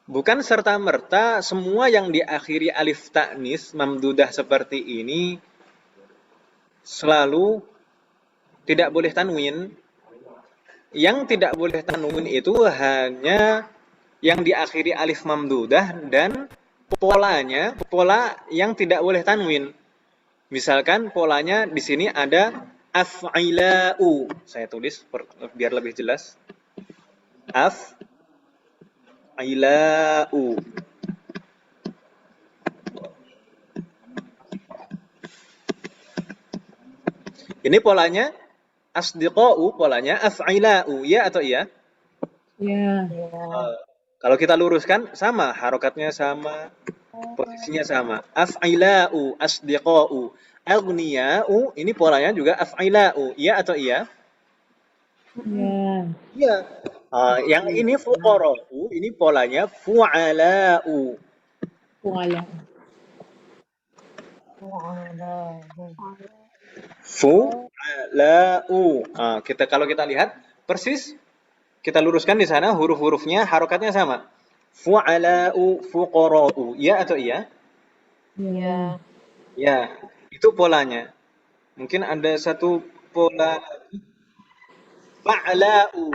bukan serta-merta semua yang diakhiri alif ta'nits mamdudah seperti ini selalu tidak boleh tanwin. Yang tidak boleh tanwin itu hanya yang diakhiri alif mamdudah dan pola yang tidak boleh tanwin. Misalkan polanya di sini ada af'ila'u. Saya tulis biar lebih jelas. Af'ila'u. Ini polanya asdiqa'u, polanya af'ila'u. Ya atau iya? Ya. Kalau kita luruskan sama, harokatnya sama, posisinya sama. Af'ila'u, asdiqa'u, aghniya'u, ini polanya juga af'ila'u. Iya atau iya? Ya. Iya. Yang ini fuqara'u, ini polanya fu'ala'u. Fu'ala'u. Kalau kita lihat persis kita luruskan di sana huruf-hurufnya harokatnya sama. Fu'ala'u, fuqara'u. Ya atau iya? Ya. Ya, itu polanya. Mungkin ada satu pola fa'la'u.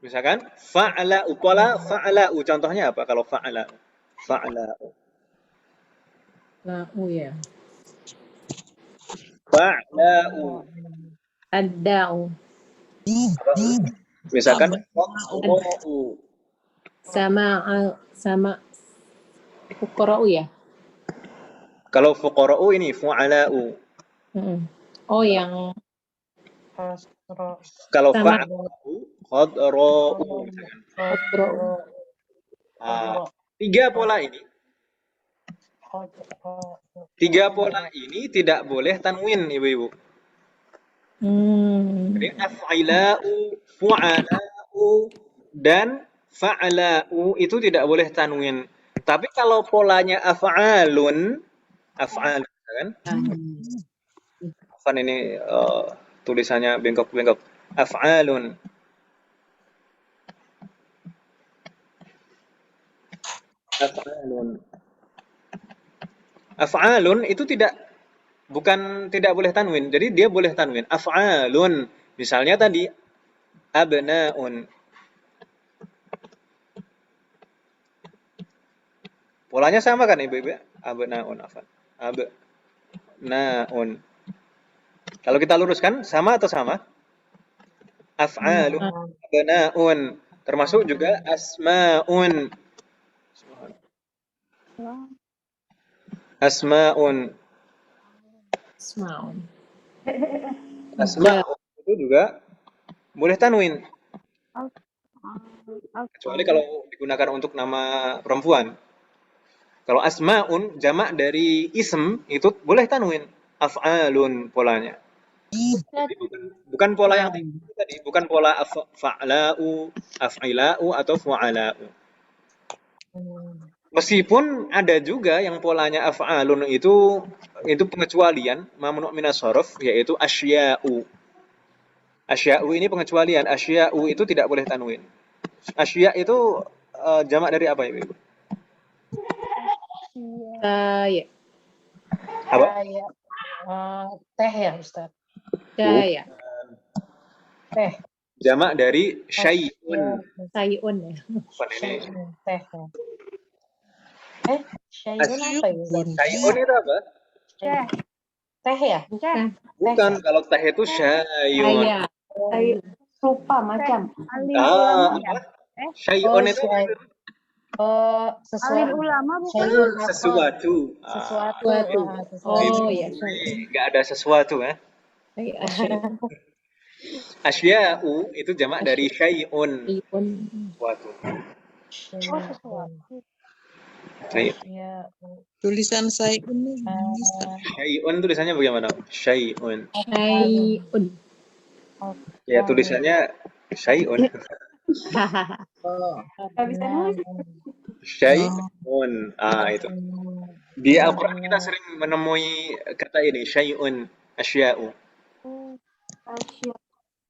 Misalkan fa'la'u, pola fa'la'u. Contohnya apa kalau fa'la'u? Fa'la'u. Lau ya. Fa'la'u. Ad-da'u. Misalkan fa'la'u. Sama fuqara'u ya. Kalau fuqara'u ini fu'ala'u. Oh, yang Kalau Sama. fa'alu, qadra'u misalkan. Qadro. Tiga pola ini tidak boleh tanwin, ibu-ibu. Jadi af'ila'u, fu'ala'u, dan fa'la'u itu tidak boleh tanwin. Tapi kalau polanya af'alun kan? Afan ini tulisannya bengkok-bengkok. Af'alun. Af'alun itu bukan tidak boleh tanwin. Jadi dia boleh tanwin. Af'alun. Misalnya tadi abna'un. Polanya sama kan ibu-ibu? Abna'un, afan. Abna'un. Kalau kita luruskan sama atau sama? Af'alun, abna'un. Termasuk juga asma'un. Asma'un. Asma'un itu juga boleh tanwin. Kecuali kalau digunakan untuk nama perempuan. Kalau asma'un jamak dari ism itu boleh tanwin. Af'alun polanya. Jadi bukan pola yang tadi, bukan pola fa'la'u, af'ila'u atau fu'ala'u. Meskipun ada juga yang polanya af'alun itu pengecualian mamnu' minas shorf, yaitu asya'u. Asya'u ini pengecualian. Asya'u itu tidak boleh tanwin. Asya' itu jamak dari apa ya, Ibu? Ya. Apa? Teh ya, Ustaz. Ya. Teh. Jamak dari syai'un. Syai'un ya. Bukan ini. Teh. Syai'un apa ya? Syai'un itu apa? Teh ya? Bukan, kalau teh itu syai'un. Rupa macam. Syai'un itu sesuatu. Alim ulama bukan? Sesuatu. Oh ya. Nggak ada sesuatu ya. Asya'u itu jamak dari syai'un. Sesuatu. Tulisan saya ini bisa. Syai'un tulisannya bagaimana? Syai'un. Syai'un. Ya tulisannya syai'un. Nggak bisa nulis. Syai'un. Itu. Di Al-Quran kita sering menemui kata ini, syai'un, asya'u.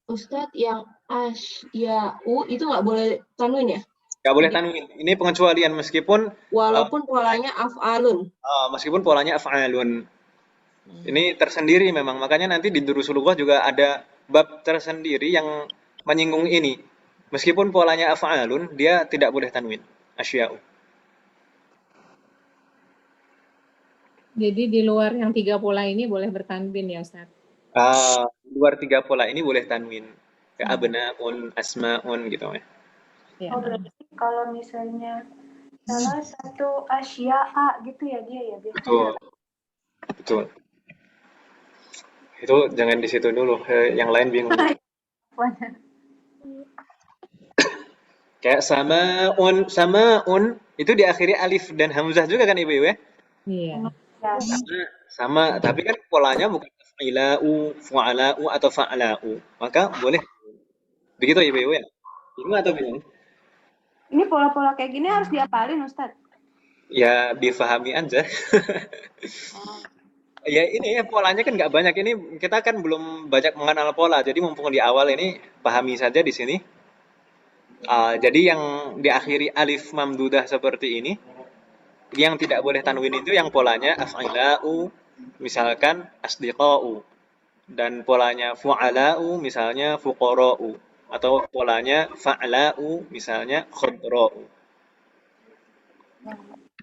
Ustadz, yang asya'u itu nggak boleh tanwin ya? Nggak boleh tanwin. Ini pengecualian meskipun Walaupun polanya af'alun. meskipun polanya af'alun. Ini tersendiri memang. Makanya nanti di Durusul Lughah juga ada bab tersendiri yang menyinggung ini. Meskipun polanya af'alun, dia tidak boleh tanwin. Asya'u. Jadi di luar yang 3 pola ini boleh bertanwin ya, Ustaz? Luar 3 pola ini boleh tanwin. Kayak abna'un, asma'un gitu ya. Oh, berarti kalau misalnya salah satu asya'a gitu ya dia ya biasanya. Betul. Itu jangan di situ dulu, yang lain bingung. Kayak sama'un itu diakhiri alif dan hamzah juga kan Ibu ya? Iya. Sama, tapi kan polanya bukan af'ila'u, fu'ala'u atau fa'la'u. Maka boleh. Begitu Ibu ya? Bingung atau bingung? Ini pola-pola kayak gini harus diapalin, Ustadz? Ya, difahami aja. Ya ini ya, polanya kan nggak banyak. Ini kita kan belum banyak mengenal pola. Jadi mumpung di awal ini, pahami saja di sini. Jadi yang diakhiri alif mamdudah seperti ini, yang tidak boleh tanwin itu yang polanya af'ila'u, misalkan asdiqa'u. Dan polanya fu'ala'u, misalnya fuqara'u. Atau polanya fa'la'u, misalnya khudra'u.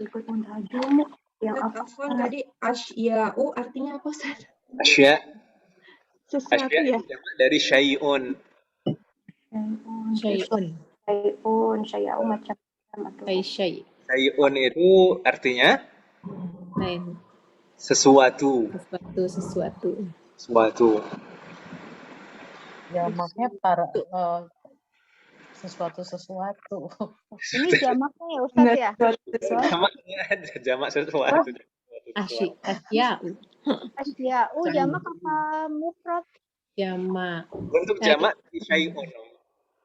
Ikut muntajumu yang Afwan tadi asya'u artinya apa, Ustaz? Asya' Sesuatu ya. jamak dari syai'un. Syai'u macam atau Syai'un itu artinya Lain. sesuatu. Sesuatu. Sesuatu. Jamaknya para sesuatu. Ini jamaknya ya Ustaz ya? Jamaknya aja, jamak sesuatu. Asya'u. Asya'u jamak apa mufrad? Jamak. Bentuk jamak di syai'un.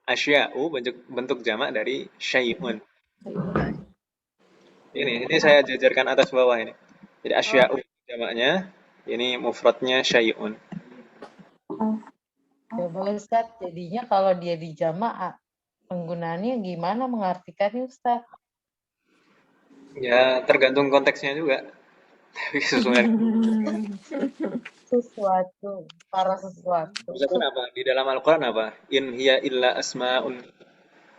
Asya'u bentuk jamak dari syai'un. Ini saya jajarkan atas bawah ini. Jadi asya'u jamaknya, ini mufradnya syai'un. Coba Ustaz, jadinya kalau dia di jamak penggunaannya gimana mengartikannya Ustaz? Ya, tergantung konteksnya juga. Tapi sesuai. Sesuatu, para sesuatu. Misalkan apa? Di dalam Al-Quran apa? In hiya illa asma'un.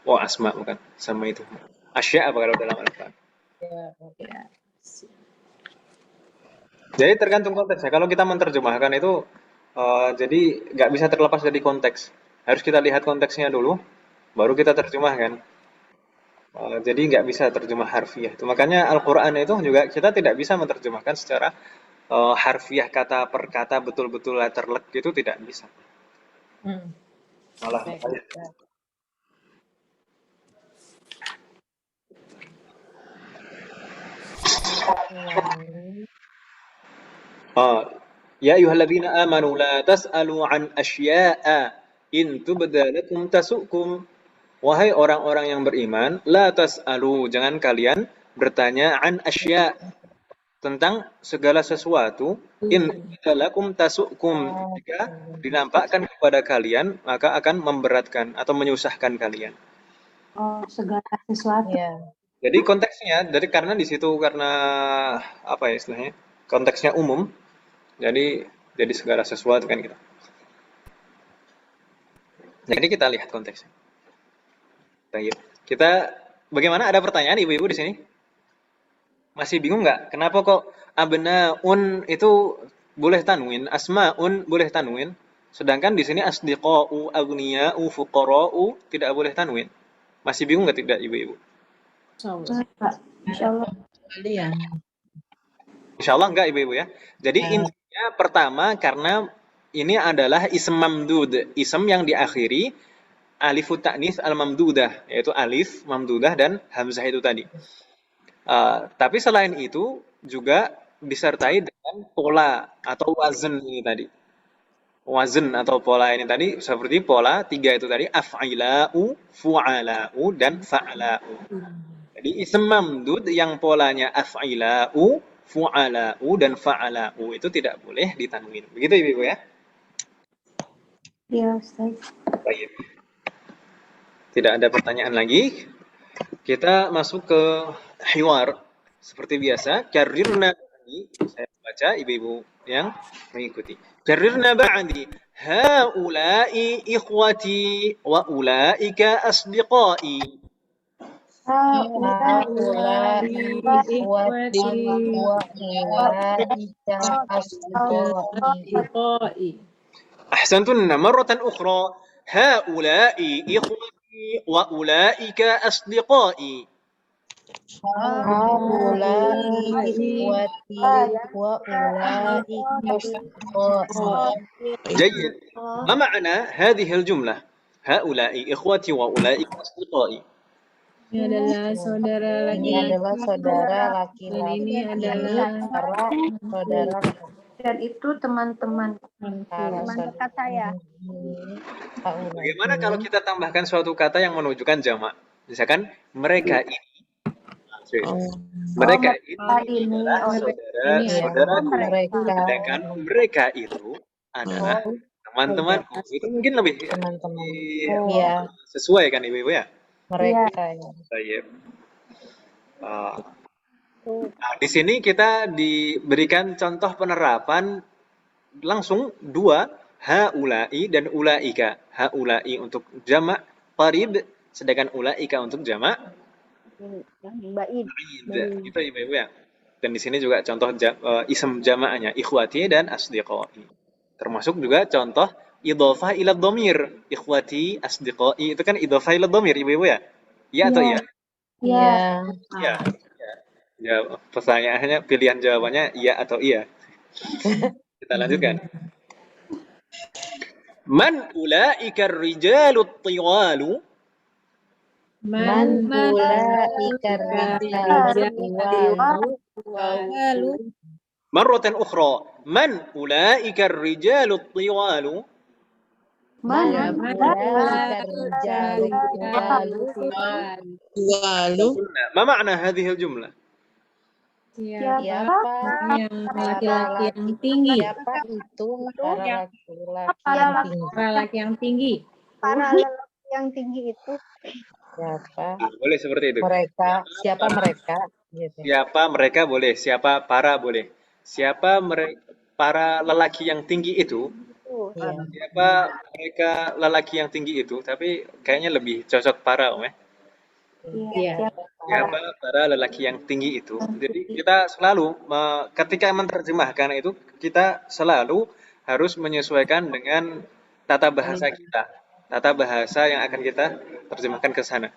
Oh, asma bukan. Sama itu. Asya apa kalau dalam Al-Quran? Ya. Jadi tergantung konteksnya. Kalau kita menerjemahkan itu, jadi nggak bisa terlepas dari konteks. Harus kita lihat konteksnya dulu, baru kita terjemahkan. Jadi nggak bisa terjemah harfiah. Itu makanya Al-Quran itu juga kita tidak bisa menerjemahkan secara harfiah kata per kata betul-betul letterlek itu tidak bisa. Malah ya ayyuhalladzina amanu la tas'alu an asya'a in tubda lakum tasukum. Wahai orang-orang yang beriman, la tas'alu, jangan kalian bertanya an asya' tentang segala sesuatu, in tubda lakum tasukum, jika dinampakkan kepada kalian maka akan memberatkan atau menyusahkan kalian. Oh, segala sesuatu. Ya. Jadi konteksnya, karena di situ karena apa ya istilahnya? Konteksnya umum. Jadi segala sesuatu kan kita. Jadi kita lihat konteksnya. Baik. Kita bagaimana, ada pertanyaan ibu-ibu di sini? Masih bingung nggak? Kenapa kok abnaun itu boleh tanwin, asmaun boleh tanwin, sedangkan di sini asdiqa'u, aghniya'u, fuqara'u tidak boleh tanwin? Masih bingung nggak tidak ibu-ibu? Insyaallah. Insyaallah enggak ibu-ibu ya. Jadi intinya pertama karena ini adalah ism mamdud, ism yang diakhiri alifut ta'nis al-mamdudah, yaitu alif, mamdudah, dan hamzah itu tadi. Tapi selain itu juga disertai dengan pola atau wazn ini tadi. Wazn atau pola ini tadi seperti pola 3 itu tadi, af'ila'u, fu'ala'u, dan fa'la'u. Jadi ism mamdud yang polanya af'ila'u, fu'ala'u, dan fa'ala'u itu tidak boleh ditanwin. Begitu ibu-ibu ya? Iya, Ustaz. Baik. Tidak ada pertanyaan lagi. Kita masuk ke hiwar. Seperti biasa, karrirna ba'di. Saya baca, ibu-ibu yang mengikuti. Karrirna ba'di. Haula'i ikhwati wa ulaika asdiqai. Haula'i ikhwati wa ulaika asdiqai. Ahsantunna marratan ukhra. Haula'i ikhwati wa ulaika asdiqai. Haula'i ikhwati wa ulaika asdiqai. جيد. ما معنى هذه الجملة؟ هؤلاء إخوتي وأولئك أصدقائي. Ini adalah saudara Ini adalah saudara laki-laki. Ini adalah saudara. Dan itu teman-teman. Teman dekat saya. Bagaimana kalau kita tambahkan suatu kata yang menunjukkan jamak? Misalkan mereka ini. Mereka ini adalah saudara mereka. Sedangkan mereka itu adalah teman-temanku. Itu mungkin lebih Iya. sesuai kan ibu-ibu ya? Mereka ya. Baik. Di sini kita diberikan contoh penerapan langsung dua, haulai dan ulaika. Haulai untuk jamak qarib, sedangkan ulaika untuk jamak Ba'id. Itu ibu-ibu ya. Dan di sini juga contoh ism jamaknya ikhwati dan asdiqai. Termasuk juga contoh idhofah ila dhamir. Ikhwati, asdiqai itu kan idhofah ila dhamir ibu-ibu ya? Iya atau iya? Iya. Iya. Ya, pertanyaannya pilihan jawabannya iya atau iya. Kita lanjutkan. Man ulaika rijalul tiwalu. Man ulaika rijalu Lalu Marratan ukhra. Man ulaika rijalul tiwalu. Man Man ulaika rijalu Walu. ما معنى هذه الجملة؟ siapa yang laki-laki yang tinggi. siapa itu para laki-laki yang tinggi Para Para laki yang tinggi. lelaki yang tinggi itu siapa Boleh seperti itu. mereka siapa mereka gitu. Siapa mereka boleh, siapa para boleh. Siapa para lelaki yang tinggi itu, Iya. siapa mereka lelaki yang tinggi itu, tapi kayaknya lebih cocok para, Om ya. Iya. Siapa para lelaki yang tinggi itu. Jadi kita selalu ketika menerjemahkan itu kita selalu harus menyesuaikan dengan tata bahasa kita, tata bahasa yang akan kita terjemahkan ke sana.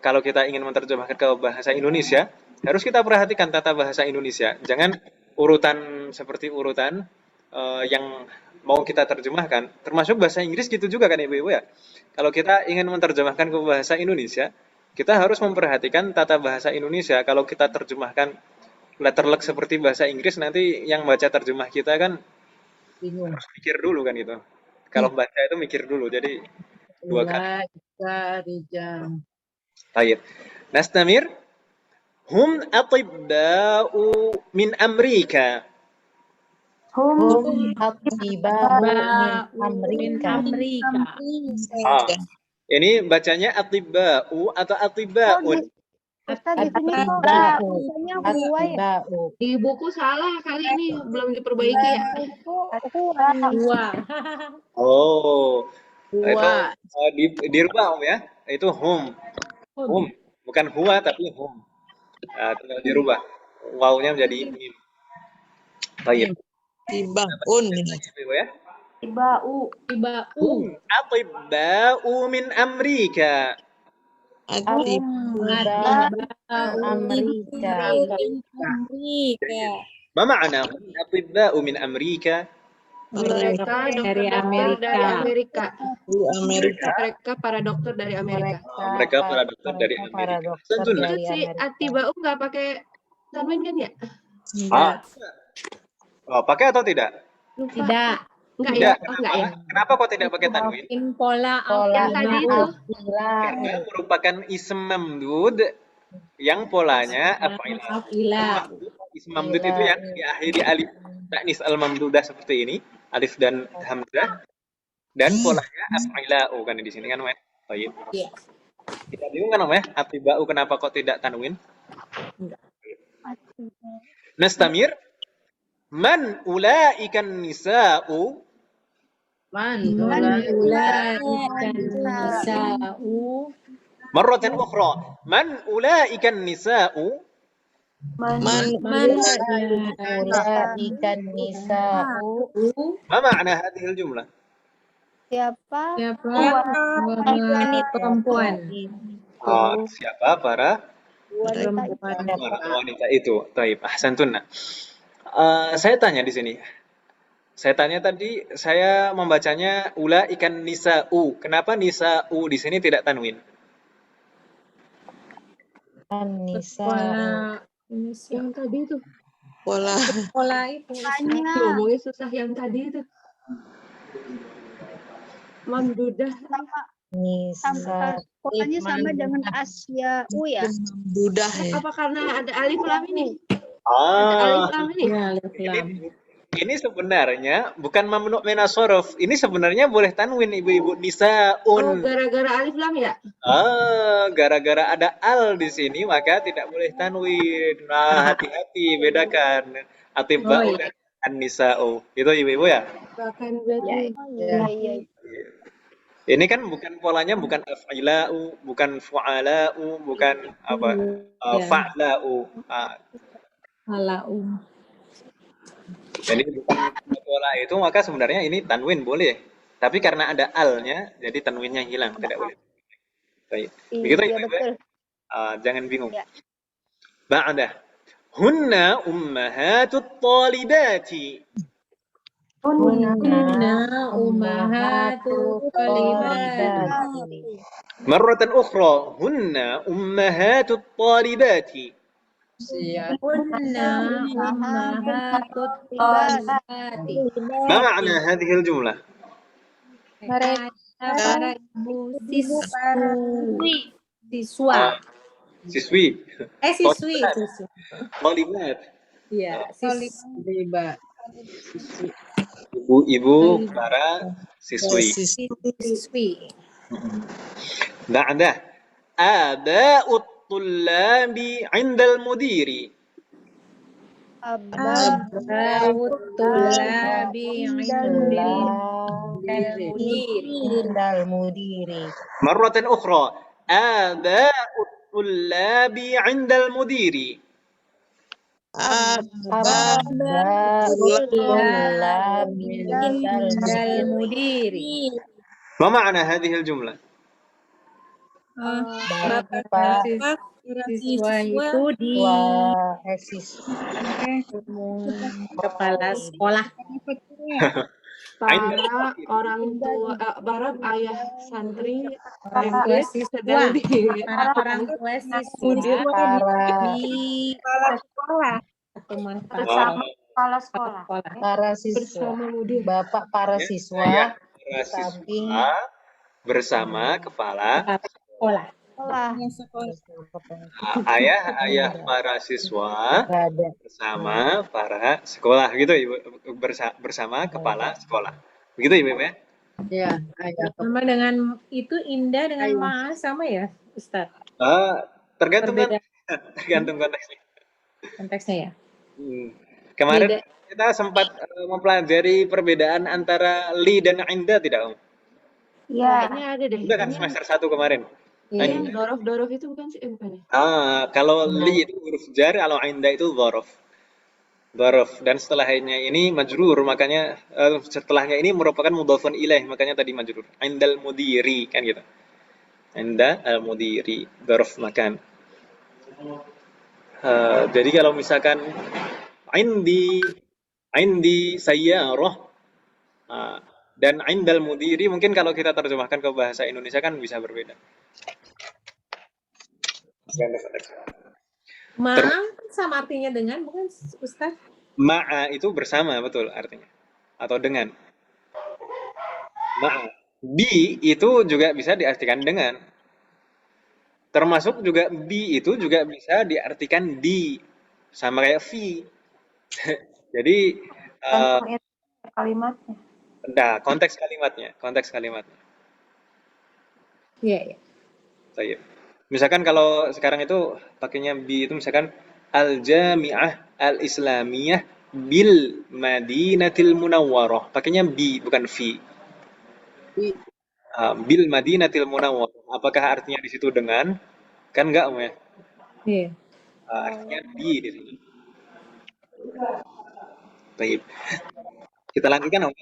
Kalau kita ingin menerjemahkan ke bahasa Indonesia, harus kita perhatikan tata bahasa Indonesia. Jangan urutan seperti urutan yang mau kita terjemahkan. Termasuk bahasa Inggris gitu juga kan Ibu-ibu ya. Kalau kita ingin menerjemahkan ke bahasa Indonesia, kita harus memperhatikan tata bahasa Indonesia. Kalau kita terjemahkan letterluck seperti bahasa Inggris, nanti yang baca terjemah kita kan Bingung. harus mikir dulu kan itu. Kalau baca itu mikir dulu. Jadi dua kali. Rijal. Baik. Nastamir. Hum atibba'u min Amerika. Hum atiba'u min Amerika. Ini bacanya atibba'u atau atibba'un? Ustaz di sini kok bacanya huwa ya? Atiba'u. Di buku salah kali ini belum diperbaiki ya. Itu huwa. Dua. Oh. Itu Huwa. dirubah Om ya. Itu hum. Hum. Bukan huwa tapi hum. Tinggal dirubah. Wawunya menjadi mim. Baik. Tibaun. Ibu ya. Ibau. Hum atibba'u min Amerika. Atiba'u Amerika. Ma ma'na hum atibba'u min Amerika? Mereka Dari dokter dari Amerika. Di Amerika. Mereka para dokter dari Amerika. Mereka para dokter dari para Amerika. dokter Tentunya. dari Si Amerika. Atiba'u nggak pakai tanwin kan ya? Pakai atau tidak? Tidak. Enggak Tidak. ya? Oh, enggak ya? Kenapa kok tidak pakai tanwin? In pola Pola Yang tadi itu. Karena merupakan ism mamdud yang polanya af'ila. Afila. Ism mamdud itu yang diakhiri alif ta'nis al-mamdudah seperti ini, alif dan hamzah, dan polanya af'ila'u kan di sini kan, Om? Baik. Iya. Kita bingung kan, Om ya? Atiba'u kenapa kok tidak tanwin? Nastamir. Man ulaikan nisa'u. Man Ulaikan nisa'u. Marratan ukhra. Man ulaikan nisa'u. ulaikan nisa'u. Ma ma'na hadhil jumlah? Siapa? Siapa? Wanita perempuan. Siapa para Wanita wanita itu? Taib, ahsantunna. Saya tanya di sini. Saya tanya tadi, saya membacanya ulaikan nisa'u. Kenapa nisa'u di sini tidak tanwin? Pola Yang tadi itu. Pola. pola itu. Tanya Ngomongnya susah yang tadi itu. Mamdudah. sama pokoknya sama dengan Asya'u ya. Budah ya. Apa karena ada alif lam ini? Ada alif lam ini. Ya, alif lam. Ini sebenarnya bukan mamnu' minas shorof. Ini sebenarnya boleh tanwin ibu-ibu. Oh, Nisa'un. gara-gara alif lam ya? Gara-gara ada al di sini maka tidak boleh tanwin. Nah, hati-hati bedakan atibba'u dan an-nisa'u. Itu ibu-ibu ya. Bahkan berarti. Iya. Ini kan bukan polanya bukan af'ila'u, bukan fu'ala'u, bukan apa? Fa'la'u. Halau. Jadi bukan pola itu maka sebenarnya ini tanwin boleh. Tapi karena ada alnya jadi tanwinnya hilang, tidak boleh. Baik. Begitu ya, Iya Ibu? betul. Jangan bingung. Ya. Ba'da. Hunna ummahatut talibati. Hunna ummahatul talibati. Marratan ukhra, hunna ummahatut talibati. Hunna ummahatul talibati. Ma ma'na hadhihi al-jumlah? Mereka para ibu siswa. Siswi. Siswi. Talibat. Iya, Ibu-ibu para siswi. siswi. Ba'dah. Aba'ut tullabi 'indal mudiri. Abawut tulabi indal mudiri. Marratan ukhra. Aba'ut tullabi 'indal mudiri. Indal mudiri. Ma ma'na hadhihi al-jumlah? Bapak siswa itu di kepala sekolah. Para orang tua, para ayah santri Orang tua siswa. Para orang tua siswa di sekolah. teman Bersama kepala sekolah. Para siswa, bersama mudir. Bapak para siswa, Ayah para siswa bersama kepala sekolah. ayah para siswa bersama para sekolah gitu Ibu, bersama kepala sekolah. Begitu Ibu ya? ya, Sama dengan itu Indah dengan Ma'a sama ya, Ustaz? Tergantung Berbeda. tergantung konteksnya. Konteksnya ya. Kemarin kita sempat mempelajari perbedaan antara li dan inda tidak Om? Iya. Kayaknya ada deh. Udah kan semester 1 kemarin. Iya. Yang dorof itu bukan sih? Bukan ya? Kalau li itu huruf jar, kalau inda itu dhorof. Dan setelahnya ini majrur, makanya setelahnya ini merupakan mudhafun ilaih, makanya tadi majrur. Indal mudiri kan gitu. Inda al mudiri, dhorof makan. Jadi kalau misalkan indi sayyarah dan indal mudiri, mungkin kalau kita terjemahkan ke bahasa Indonesia kan bisa berbeda. Ma'a sama artinya dengan, bukan Ustaz? Ma'a itu bersama, betul artinya. Atau dengan. Ma'a. Bi itu juga bisa diartikan dengan. Termasuk juga bi itu juga bisa diartikan di. Sama kayak fi. Jadi Kalimatnya. nah, konteks kalimatnya. Iya, iya. Baik. Misalkan kalau sekarang itu pakainya bi itu misalkan al-jami'ah al-islamiyah bil madinatil munawwarah. Pakainya bi bukan fi. Bil madinatil munawwarah. Apakah artinya di situ dengan? Kan enggak, Om ya? Iya. Artinya bi di situ. Baik. Kita lanjutkan, Om.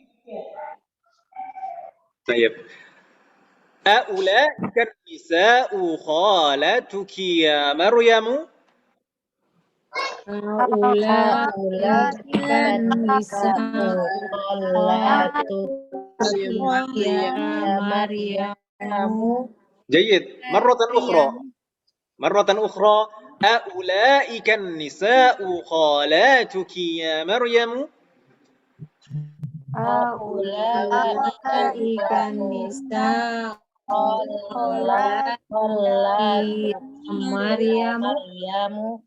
Baik. أولئك النساء خالاتك يا مريم جيد مرة أخرى أولئك النساء خالاتك يا مريم أولئك النساء Maryam.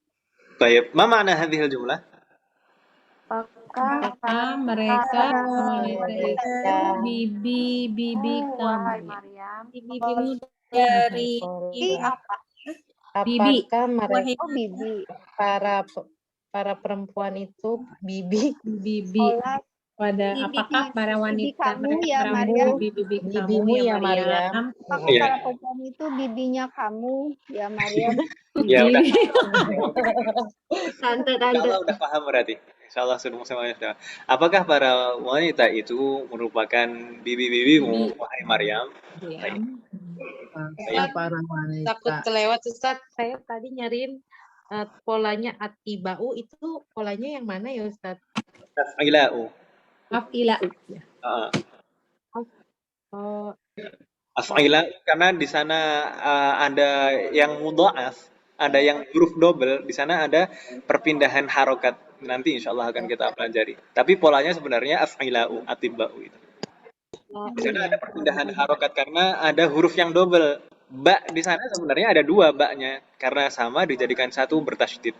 طيب ما معنى هذه الجملة؟ Apakah mereka bibi kamu? Bibimu dari apa? Apakah mereka para perempuan itu bibi pada apakah para wanita kamu ya Maryam? bibimu ya Maryam? Apakah para perempuan itu bibinya kamu ya Maryam? Ya udah. Tante. Insyaallah udah paham berarti. Insyaallah semuanya sudah. Apakah para wanita itu merupakan bibi-bibimu wahai Maryam? Para wanita. Takut kelewat Ustaz. Saya tadi nyariin polanya atibau itu polanya yang mana ya Ustaz? Taf'ila'u. Af'ila. Uh, Oh, Af'ila karena di sana ada yang mudha'af, ada yang huruf double, di sana ada perpindahan harokat. Nanti insya Allah akan kita pelajari. Tapi polanya sebenarnya af'ila'u, atibba'u itu. Di sana ada perpindahan harokat karena ada huruf yang double. Ba di sana sebenarnya ada dua baknya karena sama dijadikan satu bertasydid.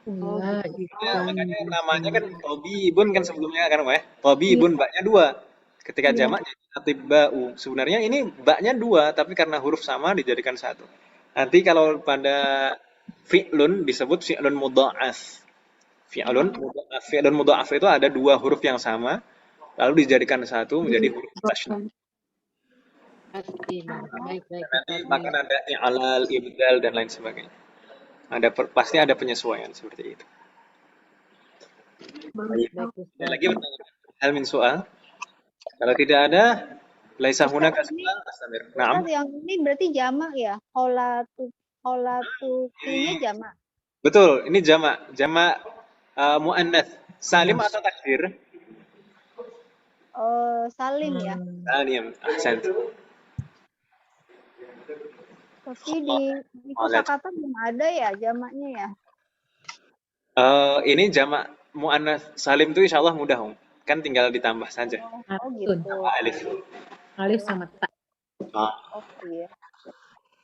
iya, gitu. Makanya namanya kan Tobibun kan sebelumnya kan Tobibun baknya dua. Ketika jamak jadi atibba'u. Sebenarnya ini baknya dua tapi karena huruf sama dijadikan satu. Nanti kalau pada fi'lun disebut fi'lun mudha'af. Fi'lun mudha'af itu ada dua huruf yang sama lalu dijadikan satu menjadi huruf tasydid. Pasti, Bang. Baik, Nanti bahkan ada i'lal, ibdal dan lain sebagainya. Pasti ada penyesuaian seperti itu. baik, Ada Ustaz. lagi pertanyaan? Hal min soal? Kalau tidak ada, laisa hunaka soal, astamir. Naam. Ustaz, yang ini berarti jamak ya? Holatukinya jamak. Betul, ini jamak muannats. Salim atau takdir? Salim ya. Salim, ahsan. Tapi di kosakata belum ada ya jamaknya ya. Ini jamak muannats salim itu insya Allah mudah, kan tinggal ditambah saja. Oh gitu. Tambah alif. Alif sama ta. Oh iya.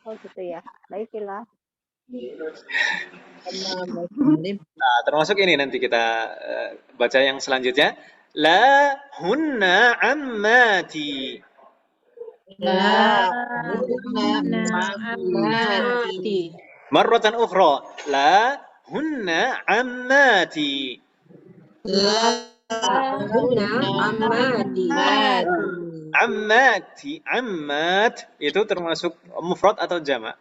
Oh gitu ya. Baiklah. Nah, termasuk ini nanti kita baca yang selanjutnya. La hunna ammati. La Ammati. Marratan ukhra. La hunna ammati. Ammati. Ammat itu termasuk mufrad atau jamak?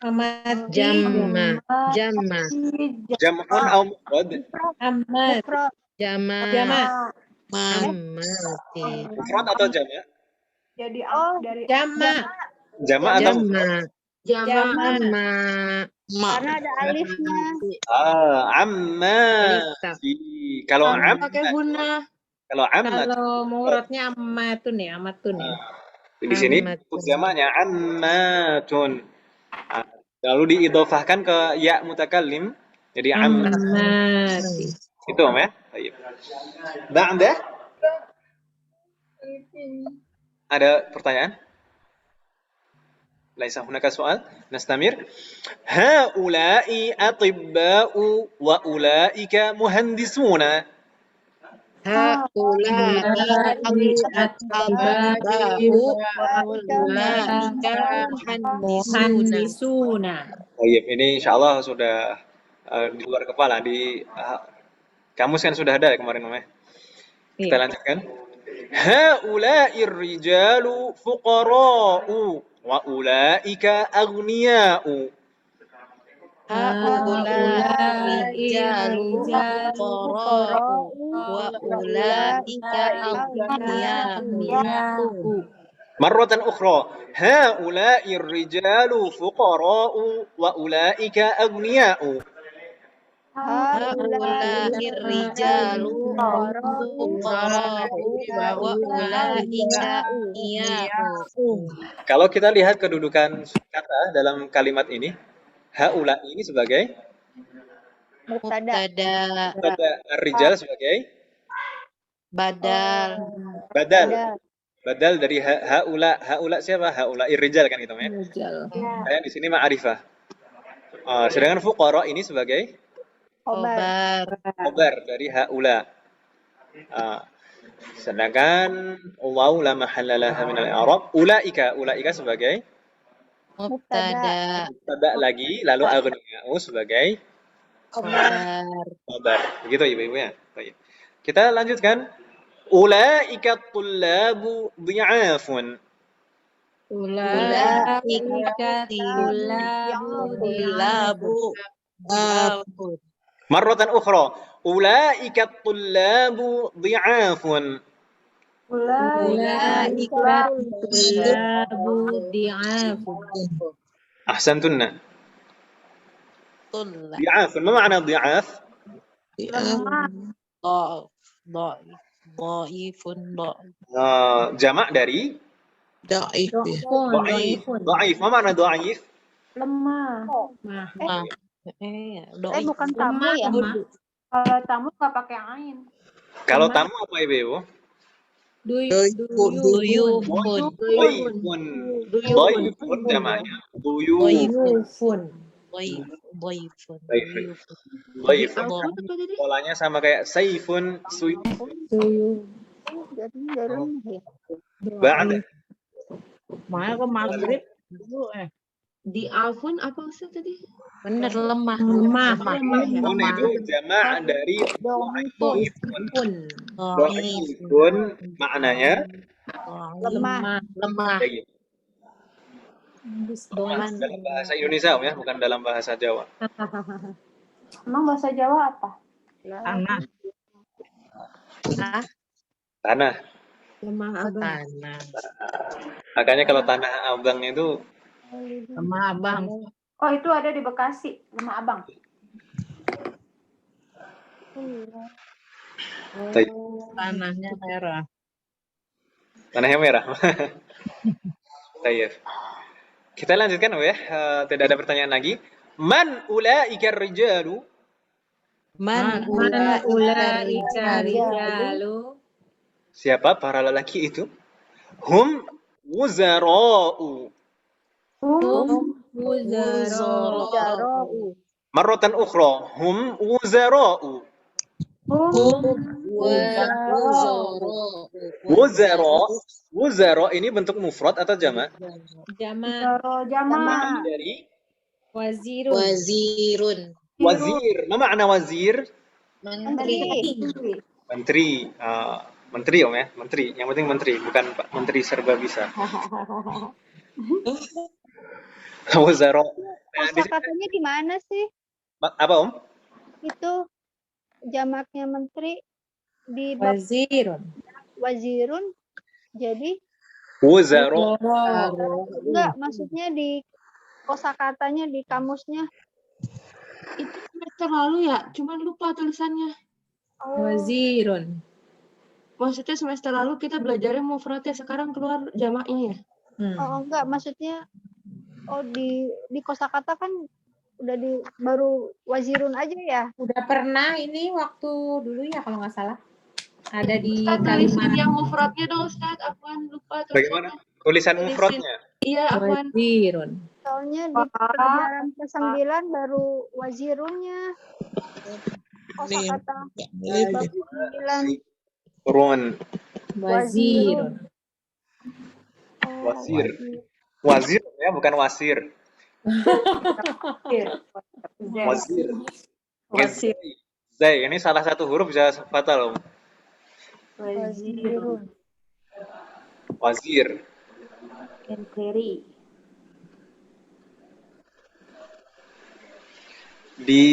Amati. Jamma. Jam'un atau mufrad? Amat. Jama. Ammati. Mufrad atau jamak? Jadi dari Jama. Jamak atau mufrad? Jama. Karena ada alifnya. Ammati. Kalau pakai guna. ammat Kalau mufradnya amatun ya, amatun ya. di sini Ammatun. jamanya ammatun. Lalu diidhofahkan ke ya mutakallim jadi ammat. Amati. Itu ya. Baik. Ba'da? Ada pertanyaan? Laisa hunaka soal? Nastamir. Haula'i atibba'u wa ulaika muhandisuna. Haulai atba'u Handisuna. Baik, ini insyaallah sudah di luar kepala di kamus kan sudah ada kemarin namanya. Kita lanjutkan. Haula'ir rijalu fuqara'u wa ulaika aghniya'u. Haulai rijalu fuqara'u wa ulaika aghniya'u. Marratan ukhra. Haula'ir rijalu fuqara'u wa ulaika aghniya'u. Haulai rijalu fuqara'u wa ulaika aghniya'u. Kalau kita lihat kedudukan kata dalam kalimat ini, haula ini sebagai Mubtada. rijal sebagai Badal. badal dari haula siapa? Haula irrijal kan itu ya. Kayak di sini ma'rifah. Sedangkan fuqara ini sebagai khobar dari haula. Sedangkan waw la mahalla laha min al-i'rab, ulaika sebagai Mubtada. lagi lalu aghniya'u sebagai khobar. Begitu Ibu-ibu ya. Baik. Kita lanjutkan. Ulaika tullabu dhi'afun. Ulaika tullabu Marratan ukhra. Ulaika tullabu dhi'afun. Ulaika tullabu di'afu. Ahsantunna. Dhi'afun. Ma ma'na dhi'af? lemah, Dhaifun, Jamak dari Dhaif ya. dhaif. Doifun. Dhaif, apa makna dhaif? lemah. Nah, bukan tamu lemah, ya? lemah. Kalau tamu nggak pakai ain. Kalau Lemah. tamu apa Ibu? Duyufun. Duyufun, Dhaifun. Dhaifun jamaknya. Duyuf. Duyufun. Dhaifun, Dhaif. Alfun apa tadi? Polanya sama kayak saifun, Duyuf. Jadinya dari lemah ya. ba'da. Mana ke maghrib? Di Alfun apa Ustaz tadi? bener lemah. Lemah. Dhaifun itu jamak dari dhaifun. Pun. Dhaifun maknanya Lemah. Lemah. kayak gitu. Lemah dalam bahasa Indonesia ya, bukan dalam bahasa Jawa. Emang bahasa Jawa apa? Tanah. Tanah. Lemah abang. Tanah. Makanya kalau tanah abang itu Lemah abang. Oh, itu ada di Bekasi, Lemah Abang. Tanahnya merah. tanahnya merah. Baik. Kita lanjutkan ya. Tidak ada pertanyaan lagi. Man ulaika rijalu? Man Ulaika ulaika rijalu. Siapa para lelaki itu? Hum wuzara'u. Wuzara'u. Marratan ukhra. Hum wuzara'u. Wuzara. Wuzara ini bentuk mufrad atau jamak? Jamak. Jamak. Dari Wazirun. wazir. Ma makna wazir? Menteri. Menteri. Menteri Om ya, menteri. Yang penting menteri, bukan Pak Menteri serba bisa. Wuzara. Kosakatanya di mana sih? Apa Om? Itu jamaknya menteri di bab Wazirun. wazirun. Jadi Wuzara. enggak, maksudnya di kosakatanya di kamusnya. Itu semester lalu ya, cuman lupa tulisannya. Wazirun. Maksudnya semester lalu kita belajarnya mufradnya, sekarang keluar jamaknya ya. Oh enggak, maksudnya di kosakata kan udah baru wazirun aja ya. Udah pernah ini waktu dulu ya kalau nggak salah. Ada di Ustaz tulisin kalimat yang mufradnya dong Ustaz, Afwan lupa Bagaimana? tulisannya. Tulisan Tulisin. mufradnya. Iya Afwan. Wazirun. Soalnya di pelajaran ke-9 baru wazirunnya. Kosakata bab 9. Turun. Wazirun. Wazir. Wazir ya, bukan wasir. Wazir. Wazir. Zai, ini salah satu huruf bisa fatal Om. Wazirun. Wazir. Menteri. Di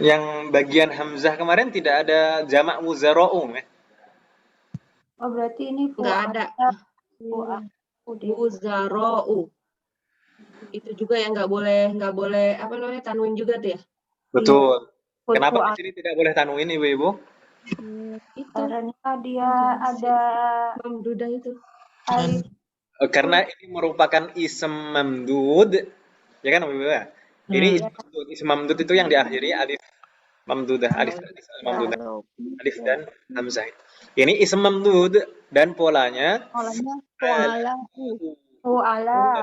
yang bagian hamzah kemarin tidak ada jamak wuzara'u ya. Oh, berarti ini Nggak ada. Wuzara'u. Itu juga yang nggak boleh apa namanya tanwin juga tuh ya. Betul. Kenapa di sini tidak boleh tanwin Ibu-ibu? Itu Karena dia ada mamdudah itu. alif. Karena ini merupakan ism mamdud. Ya kan Ibu ya? Ini ism mamdud itu yang diakhiri alif mamdudah, alif mamdudah, alif dan hamzah. Ini ism mamdud dan polanya Polanya wala.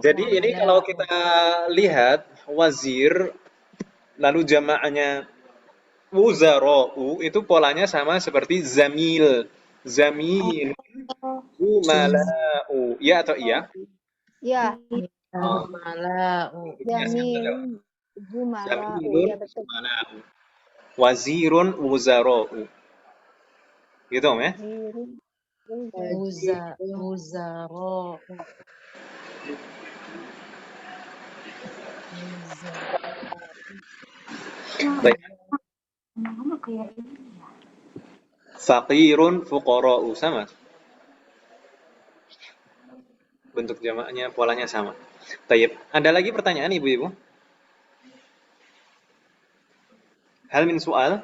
Jadi ini kalau kita lihat wazir lalu jamaknya wuzara'u itu polanya sama seperti zamil. Zamil. Umala'u. Ya atau iya? Ya, Mala'u. jamil. Zamilun Ya betul. umala'u. Wazirun wuzara'u. Gitu Om ya? Wuzara'u. Baik. Nama kayak ini ya. Faqirun fuqara'u sama. bentuk jamaknya, polanya sama. Tayyib. Ada lagi pertanyaan ibu-ibu? Hal min soal?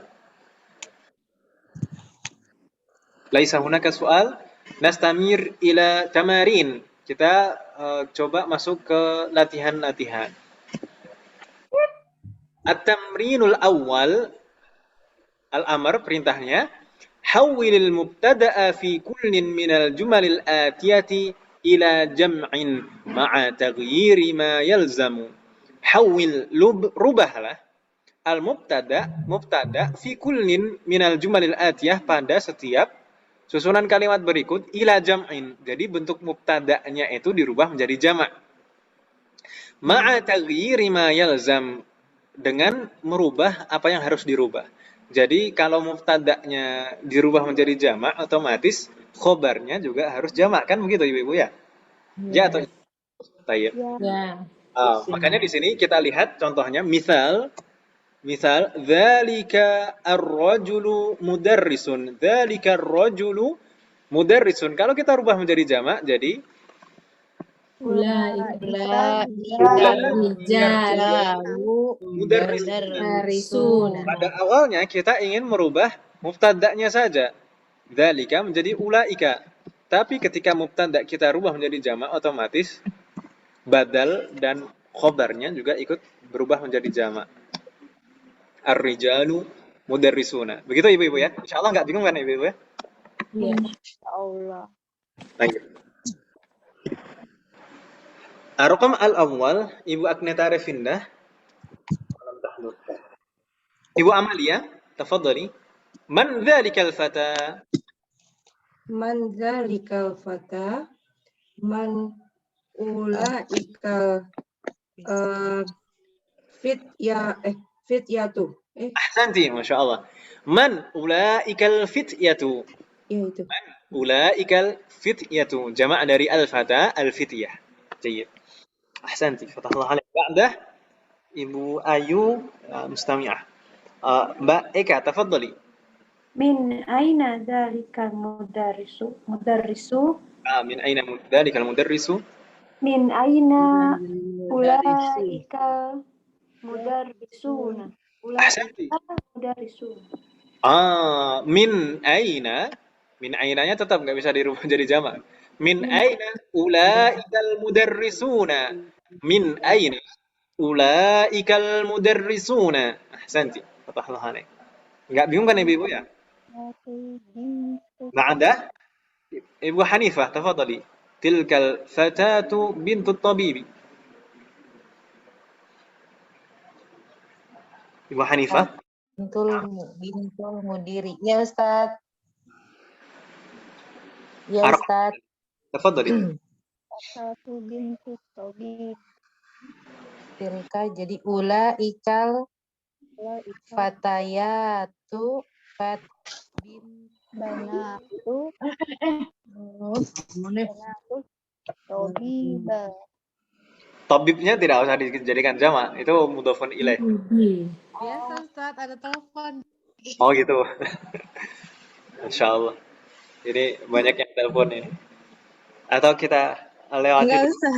Laisa hunaka soal? Nastamir ila tamarin. Kita coba masuk ke latihan-latihan. At-tamrinul awal, al-amr perintahnya, hawwilil mubtada'a fi kullin minal jumalil atiyati ila jam'in ma'a taghyiri ma yalzamu. Hawwil, rubahlah al-mubtada fi kullin minal jumalil atiyah pada setiap susunan kalimat berikut ila jam'in. Jadi bentuk mubtada'nya itu dirubah menjadi jamak. Ma'a taghyiri ma yalzam, dengan merubah apa yang harus dirubah. Jadi kalau mubtada'nya dirubah menjadi jamak, otomatis khobarnya juga harus jamak, kan begitu ibu-ibu ya? Ya atau tayyib. Ya. Makanya di sini kita lihat contohnya, misal dzalika ar-rajulu mudarrisun. Dzalika ar-rajulu mudarrisun. Kalau kita rubah menjadi jamak jadi Mudarrisun. pada awalnya kita ingin merubah mubtada'nya saja. Dzalika menjadi ulaika. Tapi ketika mubtada' kita rubah menjadi jamak, otomatis badal dan khobarnya juga ikut berubah menjadi jamak. Ar-rijalu mudarrisuna. Begitu ibu-ibu ya? Insyaallah nggak bingung kan ibu-ibu ya? Iya. Insyaallah. Lanjut. Ar-raqam al-awwal, Ibu Agneta Refindah. Ibu Amalia, tafadhali. Man dzalikal fata? Man zalikal fata, man ulaikal fityatu. Ahsanti, Masya Allah. Man ulaikal fityatu. Ya itu. Man ulaikal fityatu. Jamak dari al-fata, al-fityah. Jayyid. Ahsanti, fatahallah alaik. Ba'dah, Ibu Ayu mustami'ah. Mbak Eka, tafadhali. Min aina dzalikal mudarrisu? Min aina dzalikal mudarrisu? Min aina ulaikal mudarrisuna? Ahsanti. Mudarrisuna. Min aina? Min ainanya tetap nggak bisa dirubah jadi jamak. Min aina ulaikal mudarrisuna? Min aina ulaikal mudarrisuna? Ahsanti. Fatahallah alaik. Nggak bingung kan ibu-ibu ya? Ma'adah? Ibu Hanifah, tafadhali. Tilkal fatatu bintut tabibi. Ibu Hanifah? Bintul mudiri. Ya Ustaz. Ya Arab. Ustaz. Tafadhali. Satu bintu tobi. Tilka jadi ulaikal fatayatu banatu tobiba. Tabibnya tidak usah dijadikan jamak, itu mudhofun ilaih. Biasa Ustaz, ada telepon. Oh gitu. Insyaallah. Ini banyak yang telepon ini. Atau kita lewati. Enggak usah.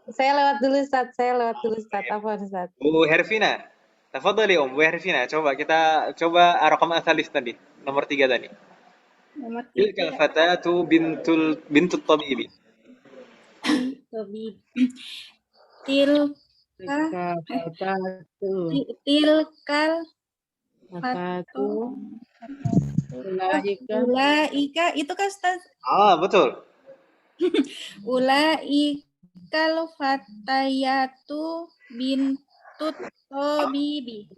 Saya lewat dulu Ustaz. Apa Ustaz? Bu Hervina. Tafadhali Bu Hervina, kita coba raqam atsalis tadi, nomor 3 tadi. Nomor Tilkal fatatu bintut tabibi. Tilkal ulaika itu kan Ustaz. Betul. Ulaikal fatayatu bintut tabibi.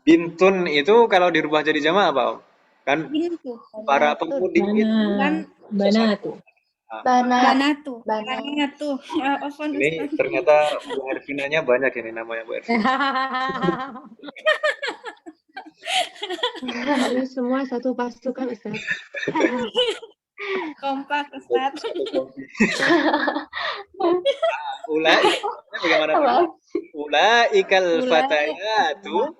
Bintun itu kalau dirubah jadi jamak apa? Kan Bintu. para pemudi itu Banatu. Banatu. Ini ternyata Bu Hervinanya banyak ini namanya Bu Hervina. Kami semua satu pasukan Ustaz. Kompak Ustaz. Bagaimana? Ulaikal fatayatu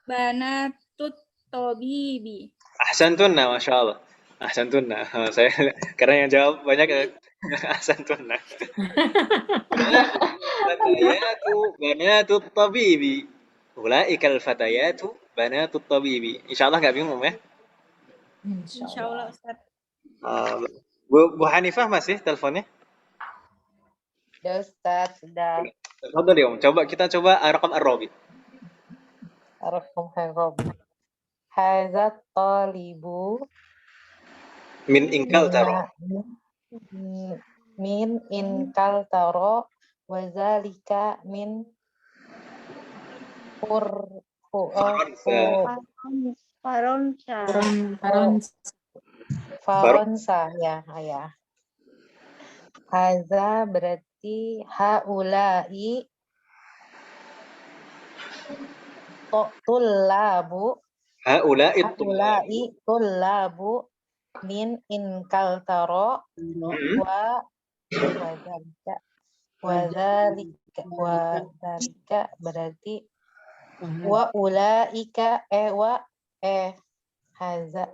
Banatut tabibi. ahsantunna, Masya Allah. Ahsantunna. Saya karena yang jawab banyak Ahsantun. Fatayatu banatut tabibi. Ulaikal fatayatu banatut tabibi. Insyaallah nggak bingung ya. Insya Allah Ustaz. Bu Hanifah masih teleponnya? Ya Ustaz, sudah. Tafadhali Om. Kita coba raqam ar-rabi. Raqam Robi. Hazat talibu Min inkal taro. min inkal taro wazalika min Faronsa. Faronsa ya. Haza berarti haulai tullabu Haula'i tullabu min inkal taro wa wadzalika berarti wa ulaika haza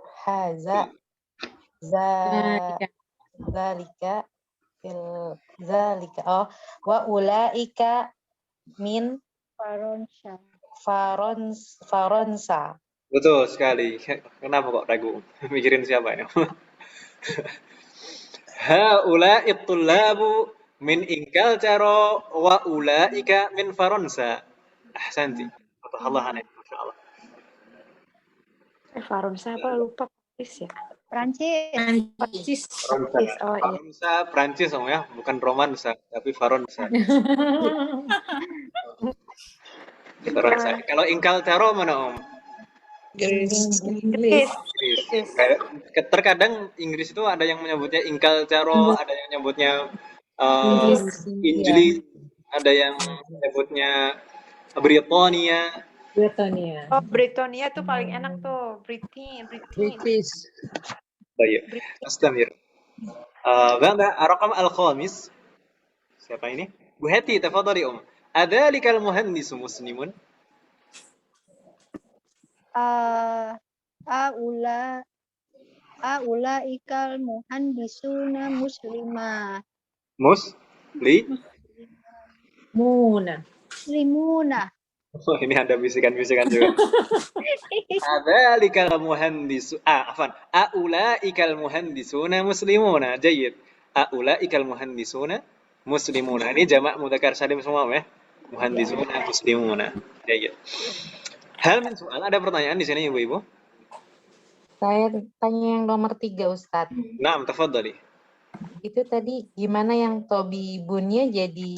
zalika wa ulaika min Faronsa. Betul sekali. Kenapa kok ragu? Mikirin siapa ya? Haula'i tullabu min inkal taro wa ulaika min Faransa. Ahsanti. Allah alaik. Masyaallah. Faronsa apa lupa Prancis ya? Prancis. Oh iya. Faransa Prancis Om ya, bukan romansa, tapi Faransa. Faransa. Kalau ingkal taro mana Om? Inggris. Terkadang Inggris itu ada yang menyebutnya ingkal taro, ada yang menyebutnya Injili, ada yang menyebutnya Britania. Oh, Britania tuh paling enak tuh. British. Baik. Astamir. Ba'da raqam al-khamis. Siapa ini? Bu Heti, tafadhali Adzalikal muhandisu muslimun? Ulaikal muhandisuna muslimah. Muslimuna. Oh, ini ada bisikan-bisikan juga. Adzalikal muhandisu. Aulaikal muhandisuna muslimuna. Jayyid. Aulaikal muhandisuna muslimuna. Ini jamak mudzakkar salim semua ya. Muhandisuna muslimuna. Jayyid. Hal min soal, ada pertanyaan di sini Ibu-ibu? Saya tanya yang nomor 3 Ustadz. Naam, tafadhali. Itu tadi gimana yang tobibunnya jadi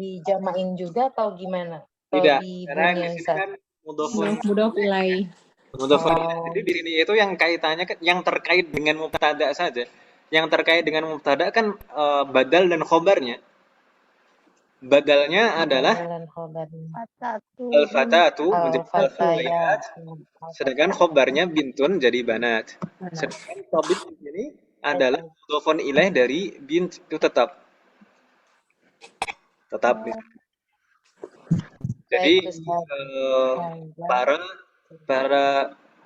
dijamain juga atau gimana? Tidak, karena di sini kan Mudhof ilaih. Jadi di sini itu yang kaitannya yang terkait dengan mubtada saja. Yang terkait dengan mubtada kan badal dan khobarnya. Badalnya adalah al-fatatu menjadi al-fatayat, sedangkan khobarnya bintun jadi banat. Sedangkan tabib di sini adalah mudhofun ilaih dari bint itu tetap. Jadi para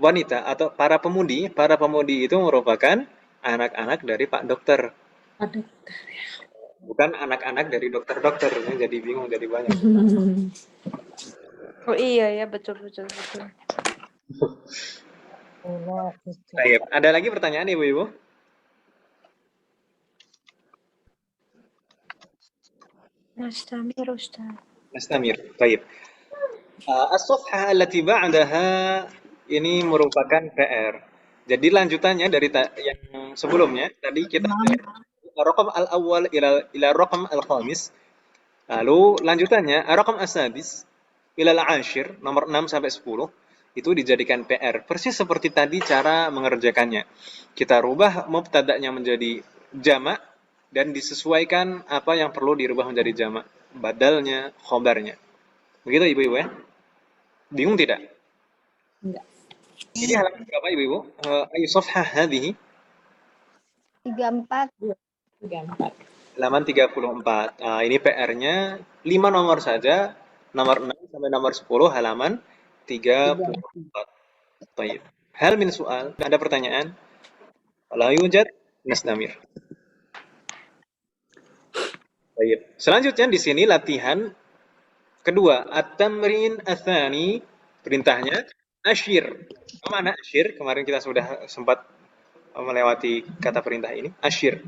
wanita atau para pemudi itu merupakan anak-anak dari Pak Dokter. Pak Dokter ya. Bukan anak-anak dari dokter-dokter, jadi bingung, jadi banyak. Oh iya ya, betul. Baik, ada lagi pertanyaan Ibu-ibu? Nastamir Ustaz. Baik. As-safhah allati ba'daha ini merupakan PR. Jadi lanjutannya dari yang sebelumnya tadi kita raqam al-awwal ila raqam al-khamis. Lalu lanjutannya raqam as-sadis ila al-ashir, nomor 6 sampai 10 itu dijadikan PR. Persis seperti tadi cara mengerjakannya. Kita rubah mubtada'nya menjadi jamak dan disesuaikan apa yang perlu dirubah menjadi jamak, badalnya, khobarnya. Begitu Ibu-ibu ya? Bingung tidak? Enggak. Ini halaman berapa Ibu-ibu? Ayu safhah hadhihi? 34. Halaman 34. Ini PR-nya 5 nomor saja. Nomor 6 sampai nomor 10 halaman 34. Baik. Hal min soal. Ada pertanyaan? Kalau yujad, nastamir. Baik. Selanjutnya di sini latihan kedua, at-tamrin ats-tsani, perintahnya asyir. Apa makna asyir? Kemarin kita sudah sempat melewati kata perintah ini. Asyir.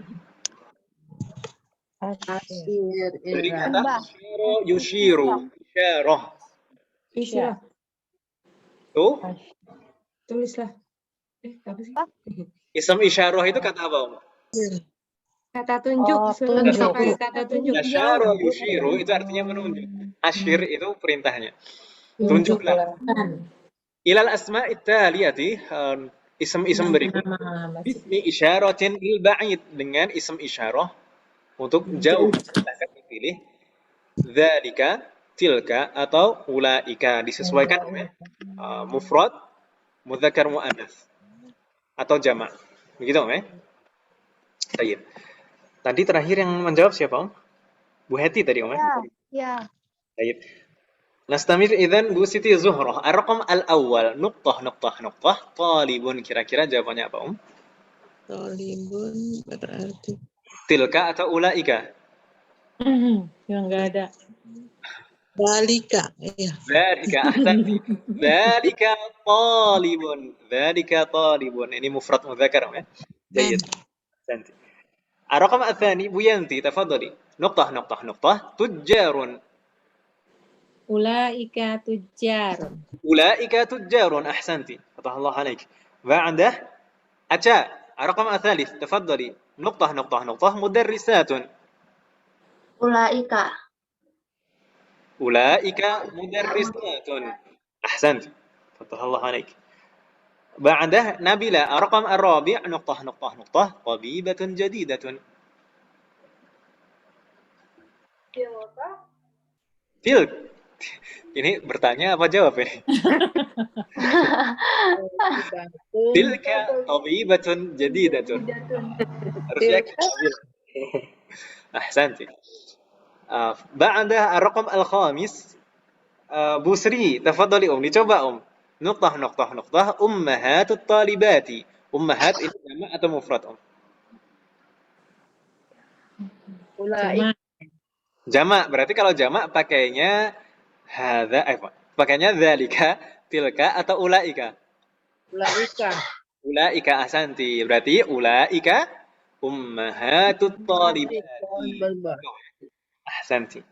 Asyir. Dari kata Tembak. asyara yushiru. Isyarah. Isyirah. Tuh, Tulislah. Apa sih? ism isyarah itu kata apa, Om? Kata tunjuk. Oh, Suruh tunjuk. pakai kata tunjuk. Asyara yushiru itu artinya menunjuk. Asyir itu perintahnya. Tunjuklah. Ilal asma'it taliyati, ism-ism berikut. Bismi isyaratin lil ba'id, dengan ism isyarah untuk jauh. Akan dipilih dzalika, tilka, atau ulaika. Disesuaikan dengan mufrad, mudzakkar muannats atau jamak. Begitu, Om ya? Baik. Tadi terakhir yang menjawab siapa, Om? Bu Heti tadi, Om ya? Ya. Baik. Nastamir idzan Bu Siti Zuhrah. Ar-raqam al-awwal, nuqtah, nuqtah, nuqtah, talibun. Kira-kira jawabannya apa, Om? Talibun berarti Tilka atau ulaika? Yang nggak ada. balika. Iya. Dzalika, ahsanti. Dzalika talibun. Dzalika talibun. Ini mufrad mudzakkar, Om ya? Baik. Ahsanti. Ar-raqam ats-tsani, Bu Yanti, tafadhali. Nuqtah, nuqtah, nuqtah, tujjarun. Ulaika tujjar. Ulaika tujjarun. Ahsanti. Fatahallahu alaik. Ba'dah أتى الرقم الثالث تفضلي نقطة نقطة نقطة مدرسات أولئك مدرسات أحسنت فتح الله عليك بعده نبيلة الرقم الرابع نقطة نقطة نقطة طبيبة جديدة تلك ini bertanya apa jawab ini? Tilka tabibatun jadidatun. Harusnya ahsanti. Ba'da ar-raqam al-khamis Bu Sri, tafadhali dicoba Nuqtah nuqtah nuqtah ummahatut talibati. Ummahat itu jamak atau mufrad, Jamak. Berarti kalau jamak pakainya hadza, pakainya dzalika, tilka, atau ulaika? Ulaika ahsanti. Berarti ulaika ummahatut talibati. Ahsanti.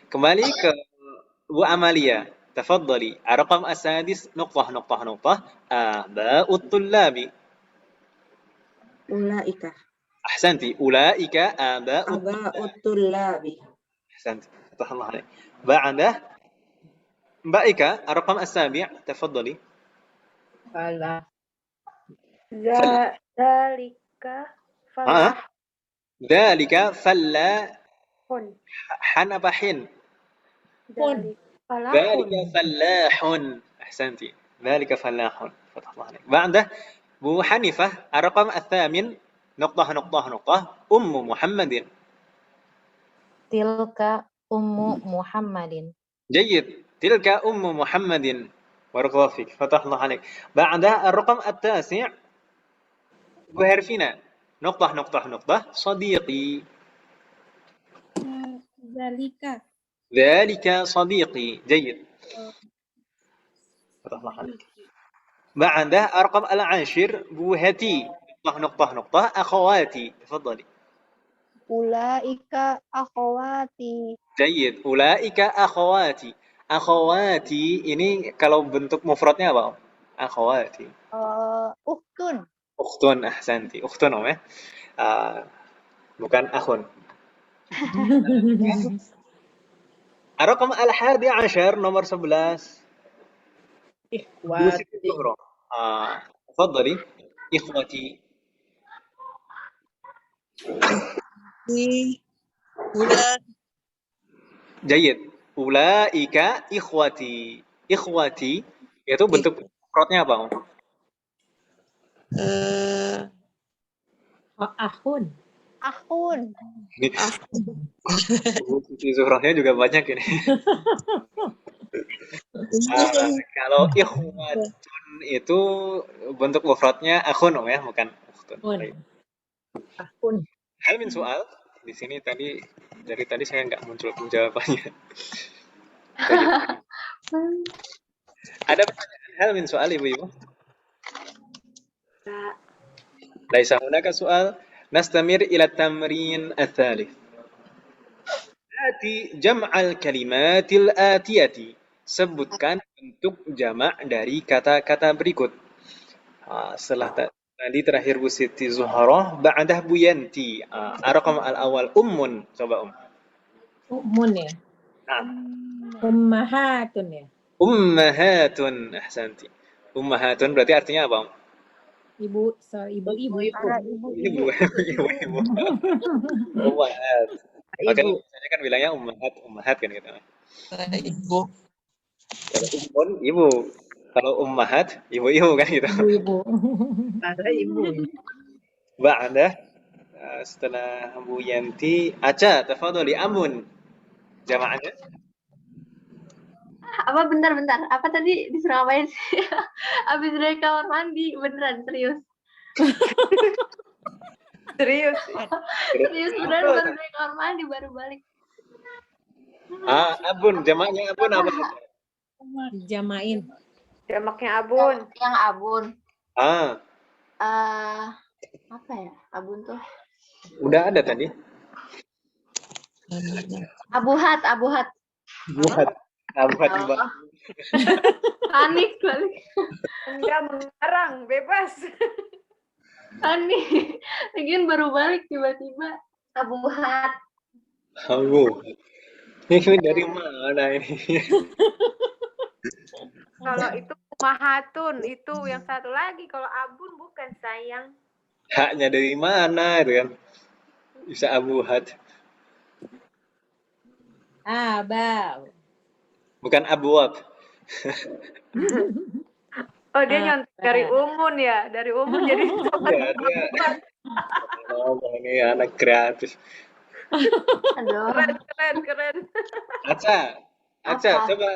Kembali ke Bu Amalia. Tafadhali. Ar-raqam as-sadis nuqtah nuqtah nuqtah aba'ut tullabi. Ulaika. Ahsanti. Ulaika aba'ut tullabi. Ahsanti. Fatahallahu alaik. Ba'dah Mba'ika ar-raqam as-sabi', tafadhali. Dzalika fallahun. Han apa hin? Dzalika fallahun. Ahsanti. Dzalika fallahun. Fatahallahu alaik. Ba'dah Bu Hanifah ar-raqam ats-tsamin nuqtah nuqtah nuqtah ummu Muhammadin. Tilka ummu Muhammadin. جيد تلك أم محمد بارك الله فيك فتح الله عليك بعدها الرقم التاسع بحرفنا نقطة نقطة نقطة صديقي ذلك صديقي جيد فتح الله عليك بعدها الرقم العاشر بوهتي نقطة نقطة نقطة أخواتي تفضلي Ulaika akhwati. Jayyid. Ulaika akhwati. Akhwati ini kalau bentuk mufradnya apa? Akhwati. Ukhtun. Ukhtun, ahsanti. Ukhtun, ya. Bukan akhun. Ar-raqam al-hadi ashar, nomor 11. Ikhwati. Tafadhali. Ikhwati. Jayyid. Ulaika ikhwati. Ikhwati itu bentuk mufradnya apa, Akhun. Ini Zuhrahnya juga banyak ini. Kalau ikhwatun itu bentuk mufradnya akhun, ya, bukan ukhtun. Akhun. Hal min soal? Di sini dari tadi saya nggak muncul jawabannya. Ada pertanyaan hal min soal ibu-ibu? Laisa hunaka soal. Nastamir ila tamrin ats-tsalits. Ati jam'al kalimatil atiyati. Sebutkan bentuk jamak dari kata-kata berikut. Setelah tadi terakhir Bu Siti Zuhrah, ba'dah Bu Yanti. Ar-raqam al-awwal ummun. Coba Ummun ya. Nah, Ummahatun ya. ummahatun. Ahsanti. Ummahatun berarti artinya apa? Ibu. Ada ibu-ibu. Ibu. Ummahat. Makanya biasanya kan bilangnya ummahat kan gitu. Ibu. Kalau ummun, ibu. Kalau ummahat, ibu-ibu kan gitu. Ibu-ibu. Ada ibu. Ba'dah setelah Bu Yanti, Aca, tafadhali amun. Jamaahnya? Apa bentar. Apa tadi disuruh ngapain sih? Abis dari kamar mandi, beneran serius. Serius. Serius beneran baru dari kamar mandi baru balik. Abun, jamaahnya abun apa? Jamain. Jamaknya abun. Yang abun. Apa ya? Abun tuh. Udah ada tadi. Abuhat. Buhat. Mbak. Panik balik. Enggak mengarang, bebas. Panik. Lagian baru balik tiba-tiba. Abuhat. Abu. Ini dari mana ini? Kalau itu mahatun, itu yang satu lagi. Kalau abun bukan, sayang. Haknya dari mana itu kan? Bisa abuhat. Abau. Bukan abuat. Oh, dia nyontek dari umun ya. Dari umun jadi Iya, dia. Oh, ini anak kreatif. Aduh. keren. Aca, Apa? coba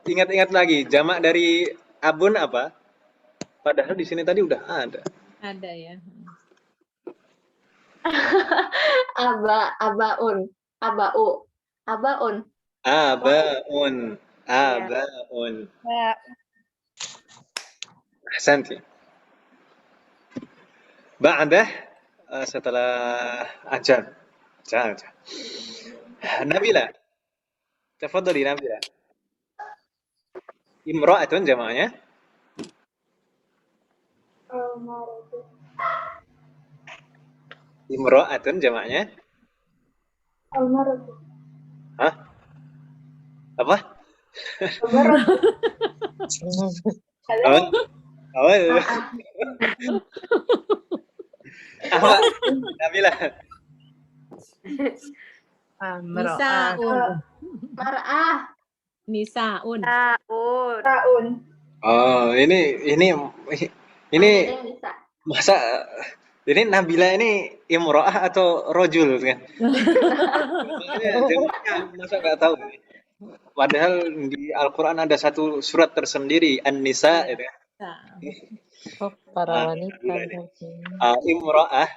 ingat-ingat lagi. Jamak dari abun apa? Padahal di sini tadi udah ada. Ada ya. Abaun. Abaun. Ahsanti. Ba'dah setelah Aca. Nabila. Tafadhali Nabila. Imra'atun jamaknya? Imra'atun jamaknya? Hah? Apa? Apa? Nabila. Nisaun. Mar'ah. Nisaun. Taun. Oh, ini Ada yang bisa. masa ini Nabila ini imro'ah atau rojul kan? Makanya jamaknya masa nggak tahu. Padahal di Al-Quran ada satu surat tersendiri An-Nisa itu. Para wanita.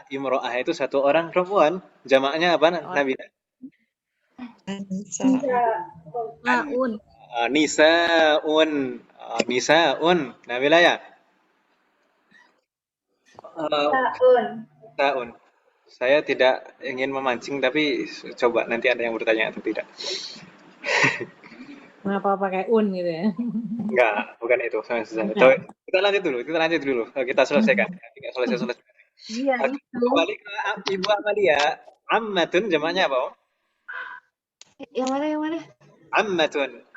Imro'ah itu satu orang perempuan. Jamaknya apa Nabila? Nisaun. Nabila ya? Nisaun. Saya tidak ingin memancing tapi coba nanti ada yang bertanya atau tidak. Kenapa pakai un gitu ya? Enggak, bukan itu. Kita lanjut dulu. Kita selesaikan. Nanti nggak selesai. Iya, itu. Balik ke Ibu Amalia. Ammatun jamaknya apa? Yang mana? Ammatun.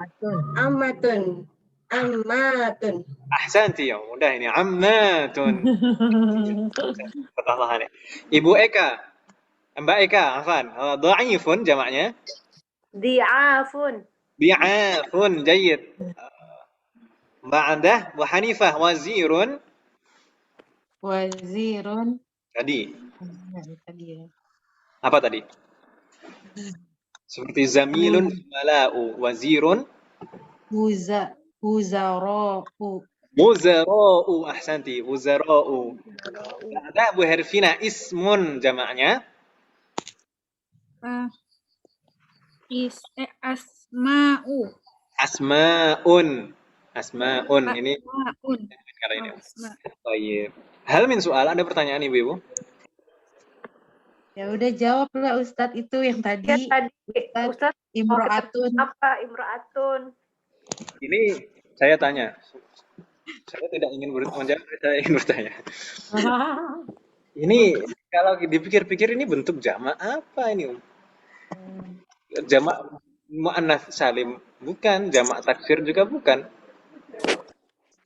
Ammatun. Ahsanti ya. Udah ini ammatun. Ketahuan. Ibu Eka. Mbak Eka, afan. Dhaifun jamaknya? Di'afun. Bi'afun, jayyid. Ba'dah Bu Hanifah wazirun. Tadi. Apa tadi? Seperti zamilun mala'u wazirun muzara'u. Ahsanti, muzara'u. Ada Bu Herfina ismun jamaknya? Asma'u. Asmaun. Asmaun. Ini Asma'un. kalau ini. Asma'. Baik. Hal min soal, ada pertanyaan Ibu? Ya udah jawab lah Ustadz itu yang Ya tadi. tadi Ustaz mau kita Imro'atun. apa Imro'atun? Ini saya tanya. Saya tidak ingin menjawab, saya ingin bertanya. Ini kalau dipikir-pikir ini bentuk jamak apa ini? Jamak muannats salim bukan, jamak taksir juga bukan.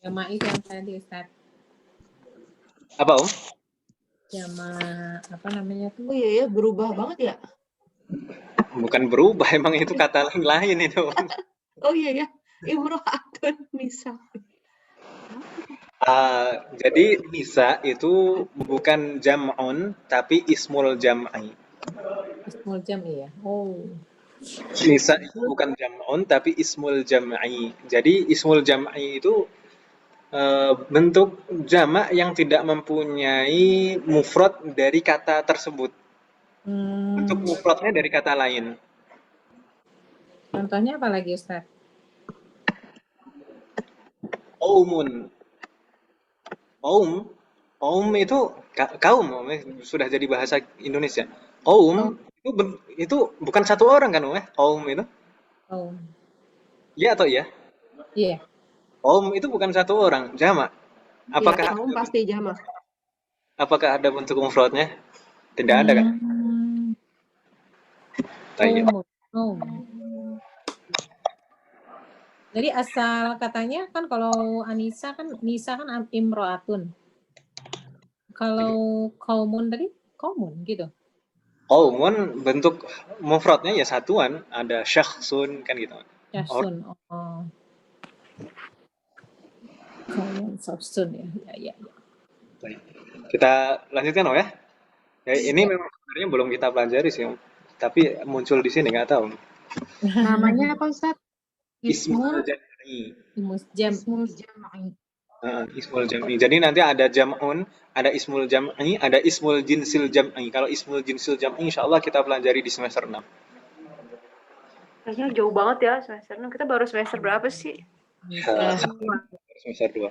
Jamak itu yang tadi Ustaz. Apa Jamak apa namanya tuh? Oh iya ya, berubah banget ya. Bukan berubah, emang itu kata lain itu. Oh iya ya, imro'atun nisa. Jadi nisa itu bukan jam'un tapi ismul jam'i. Ismul jam'i ya. Oh. Nisa itu bukan jam'un tapi ismul jam'i. Jadi ismul jam'i itu bentuk jamak yang tidak mempunyai mufrad dari kata tersebut. Bentuk mufradnya dari kata lain. Contohnya apa lagi Ustaz? Qaumun. Qaum itu kaum, sudah jadi bahasa Indonesia. Qaum itu bukan satu orang kan, Qaum itu? Oh. Iya atau iya? Iya. Qaum itu bukan satu orang, jamak. Apakah kaum pasti jamak? Apakah ada bentuk mufradnya? Tidak ada kan? Tayyib. Jadi asal katanya kan kalau Anissa kan Nisa kan imro'atun. Kalau kaumun tadi kaumun gitu. Qaumun bentuk mufradnya ya satuan, ada syakhsun kan gitu. Syakhsun. Oh. Kaumun syakhsun ya. Ya. Baik. Kita lanjutkan ya. Ini memang sebenarnya belum kita pelajari sih, tapi muncul di sini nggak tahu. Namanya apa Ustaz? Ismul jam'i. Ismul jam'i. Ismul jam'i. Jadi nanti ada jam'un, ada ismul jam'i, ada ismul jinsil jam'i. Kalau ismul jinsil jam'i insyaallah kita pelajari di semester 6. Kayaknya jauh banget ya semester 6. Kita baru semester berapa sih? Semester 2.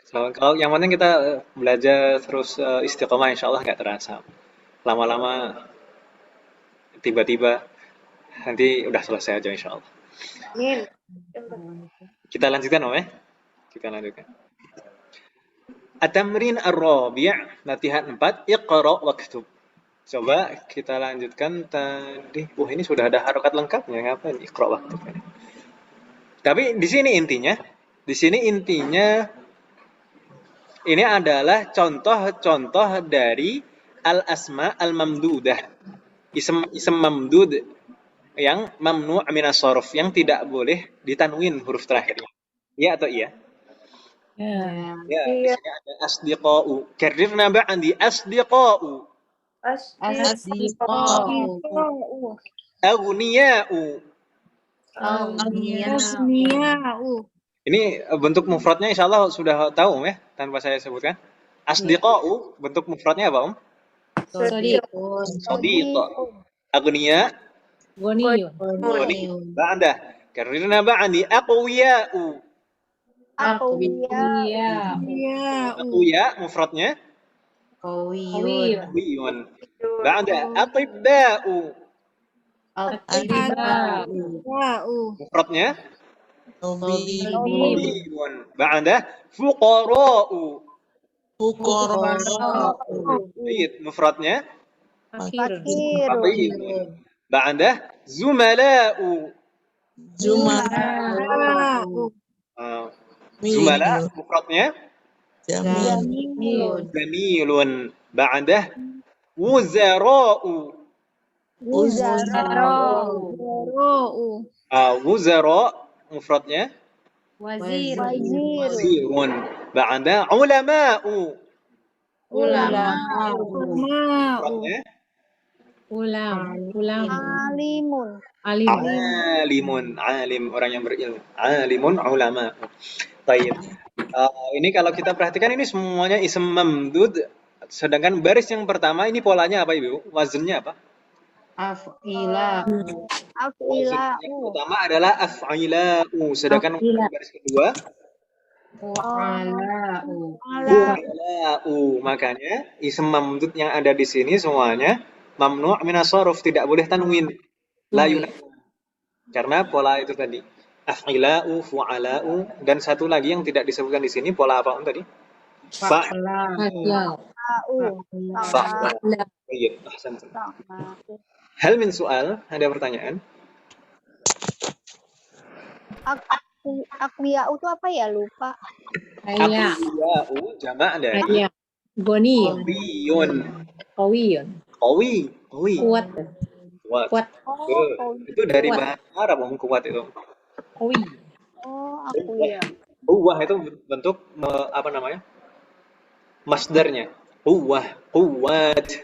So, kalau yang penting kita belajar terus istiqomah insyaallah nggak terasa. Lama-lama tiba-tiba nanti udah selesai aja insyaallah. Amin. Kita lanjutkan ya. Kita lanjutkan. At-tamrin ar-rabi', latihan 4, iqra waktub. Coba kita lanjutkan tadi. Ini sudah ada harokat lengkapnya, ngapain iqra waktub ini? Tapi di sini intinya ini adalah contoh-contoh dari al-asma al-mamdudah. Ism mamdud yang mamnu' minas sharf, yang tidak boleh ditanwin huruf terakhirnya. Ya atau iya? Ya, di sini ada asdiqa'u. Karrirna ba'di asdiqa'u. Asdiqa'u. Aghniya'u. Ini bentuk mufradnya insyaallah sudah tahu ya, tanpa saya sebutkan. Asdiqa'u bentuk mufradnya apa, Sadiq. Aghniya. Ghaniyun. Ba'da. Karrirna ba'di aqwiya'u. Aqwiya mufradnya qawiyun. Ba'da atibba'u. Mufradnya tabibun. Ba'da fuqara'u. Baik, mufradnya fakirun. Ba'da zumala'u. Zumala mufradnya jamilun. Ba'da wuzara'u. Wuzara mufradnya wazirun. Ba'da ulama'u. Mufradnya alimun, alim, orang yang berilmu. Alimun, ulama. Baik. Ini kalau kita perhatikan ini semuanya ism mamdud Sedangkan baris yang pertama ini polanya apa Ibu? Wazennya apa? Af'ila. Wazan yang Af'ila'u. pertama adalah af'ila'u. Sedangkan Af'ila. baris kedua Wa'ala'u. fu'ila'u. Makanya ism mamdud yang ada di sini semuanya mamnu' minas sarf, tidak boleh tanwin. La yunawwan. Karena pola itu tadi. Af'ila'u, fu'ala'u, dan satu lagi yang tidak disebutkan di sini pola apa tadi? Fa'la'u. Fa'la. Iya, ahsantum. Hal min soal, ada pertanyaan? Aqwiya'u itu apa ya? Lupa. Kayak Aqwiya'u jamak dari kayak goni, qawiyun. kawiyun, Qawi. kuat, Kuat. kuat, Itu dari Kuat. bahasa Arab om, kuat itu. kawi. Aqwiya'u. Quwwah itu bentuk apa namanya? Masdarnya. Quwwah, quwwat.